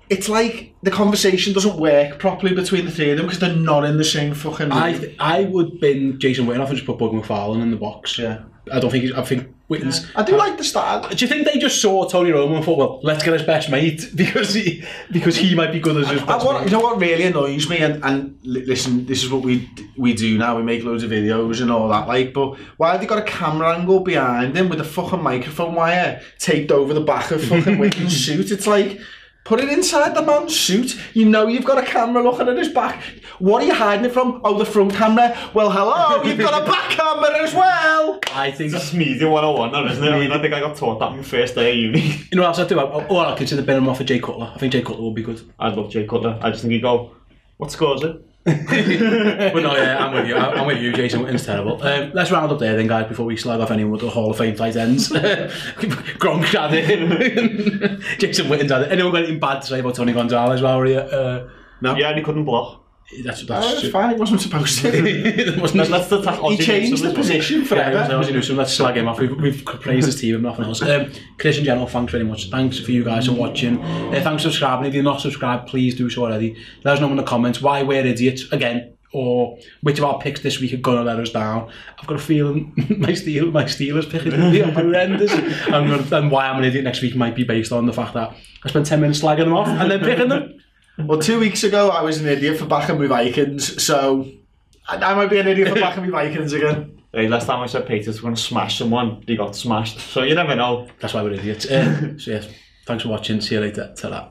[SPEAKER 2] It's like the conversation doesn't work properly between the three of them because they're not in the same fucking room.
[SPEAKER 3] I would bin Jason Witten off and just put Bug McFarlane in the box.
[SPEAKER 2] Yeah.
[SPEAKER 3] I think Witten's...
[SPEAKER 2] I do like the style.
[SPEAKER 3] Do you think they just saw Tony Romo and thought, well, let's get his best mate because he might be good as his best mate?
[SPEAKER 2] You know what really annoys me, and listen, this is what we do now, we make loads of videos and all that, like, but why have they got a camera angle behind him with a fucking microphone wire taped over the back of fucking Witten's suit? It's like... Put it inside the man's suit. You know you've got a camera looking at his back. What are you hiding it from? Oh, the front camera. Well, hello, you've got a back camera as well.
[SPEAKER 4] I think it's media 101, isn't it? I mean, I think I got taught that on my first day of uni.
[SPEAKER 3] You know what else I do? I'll consider binning him off for Jay Cutler. I think Jay Cutler would be good.
[SPEAKER 4] I'd love Jay Cutler. I just think he'd go, what score is it?
[SPEAKER 3] But no, yeah, I'm with you. I'm with you. Jason Witten's terrible. Let's round up there then, guys, before we slag off anyone with the Hall of Fame tight ends. Gronk had it. Jason Witten's had it. Anyone got anything bad to say about Tony Gonzalez while we're here?
[SPEAKER 4] No. Yeah, and he couldn't block.
[SPEAKER 3] That's
[SPEAKER 2] fine. He wasn't supposed to. He changed the position forever.
[SPEAKER 3] Yeah, let's slag him off. We've praised his team and nothing else. Chris in general, thanks very much. Thanks for you guys for watching. Thanks for subscribing. If you're not subscribed, please do so already. Let us know in the comments why we're idiots again, or which of our picks this week are going to let us down. I've got a feeling my Steelers pick is going to be horrendous, and why I'm an idiot next week might be based on the fact that I spent 10 minutes slagging them off and then picking them.
[SPEAKER 2] Well, 2 weeks ago I was an idiot for backing my Vikings, so I might be an idiot for backing my Vikings again.
[SPEAKER 4] Hey, last time I said Patriots were going to smash someone, they got smashed, so you never know.
[SPEAKER 3] That's why we're idiots. So yes, thanks for watching, see you later, ta-ra.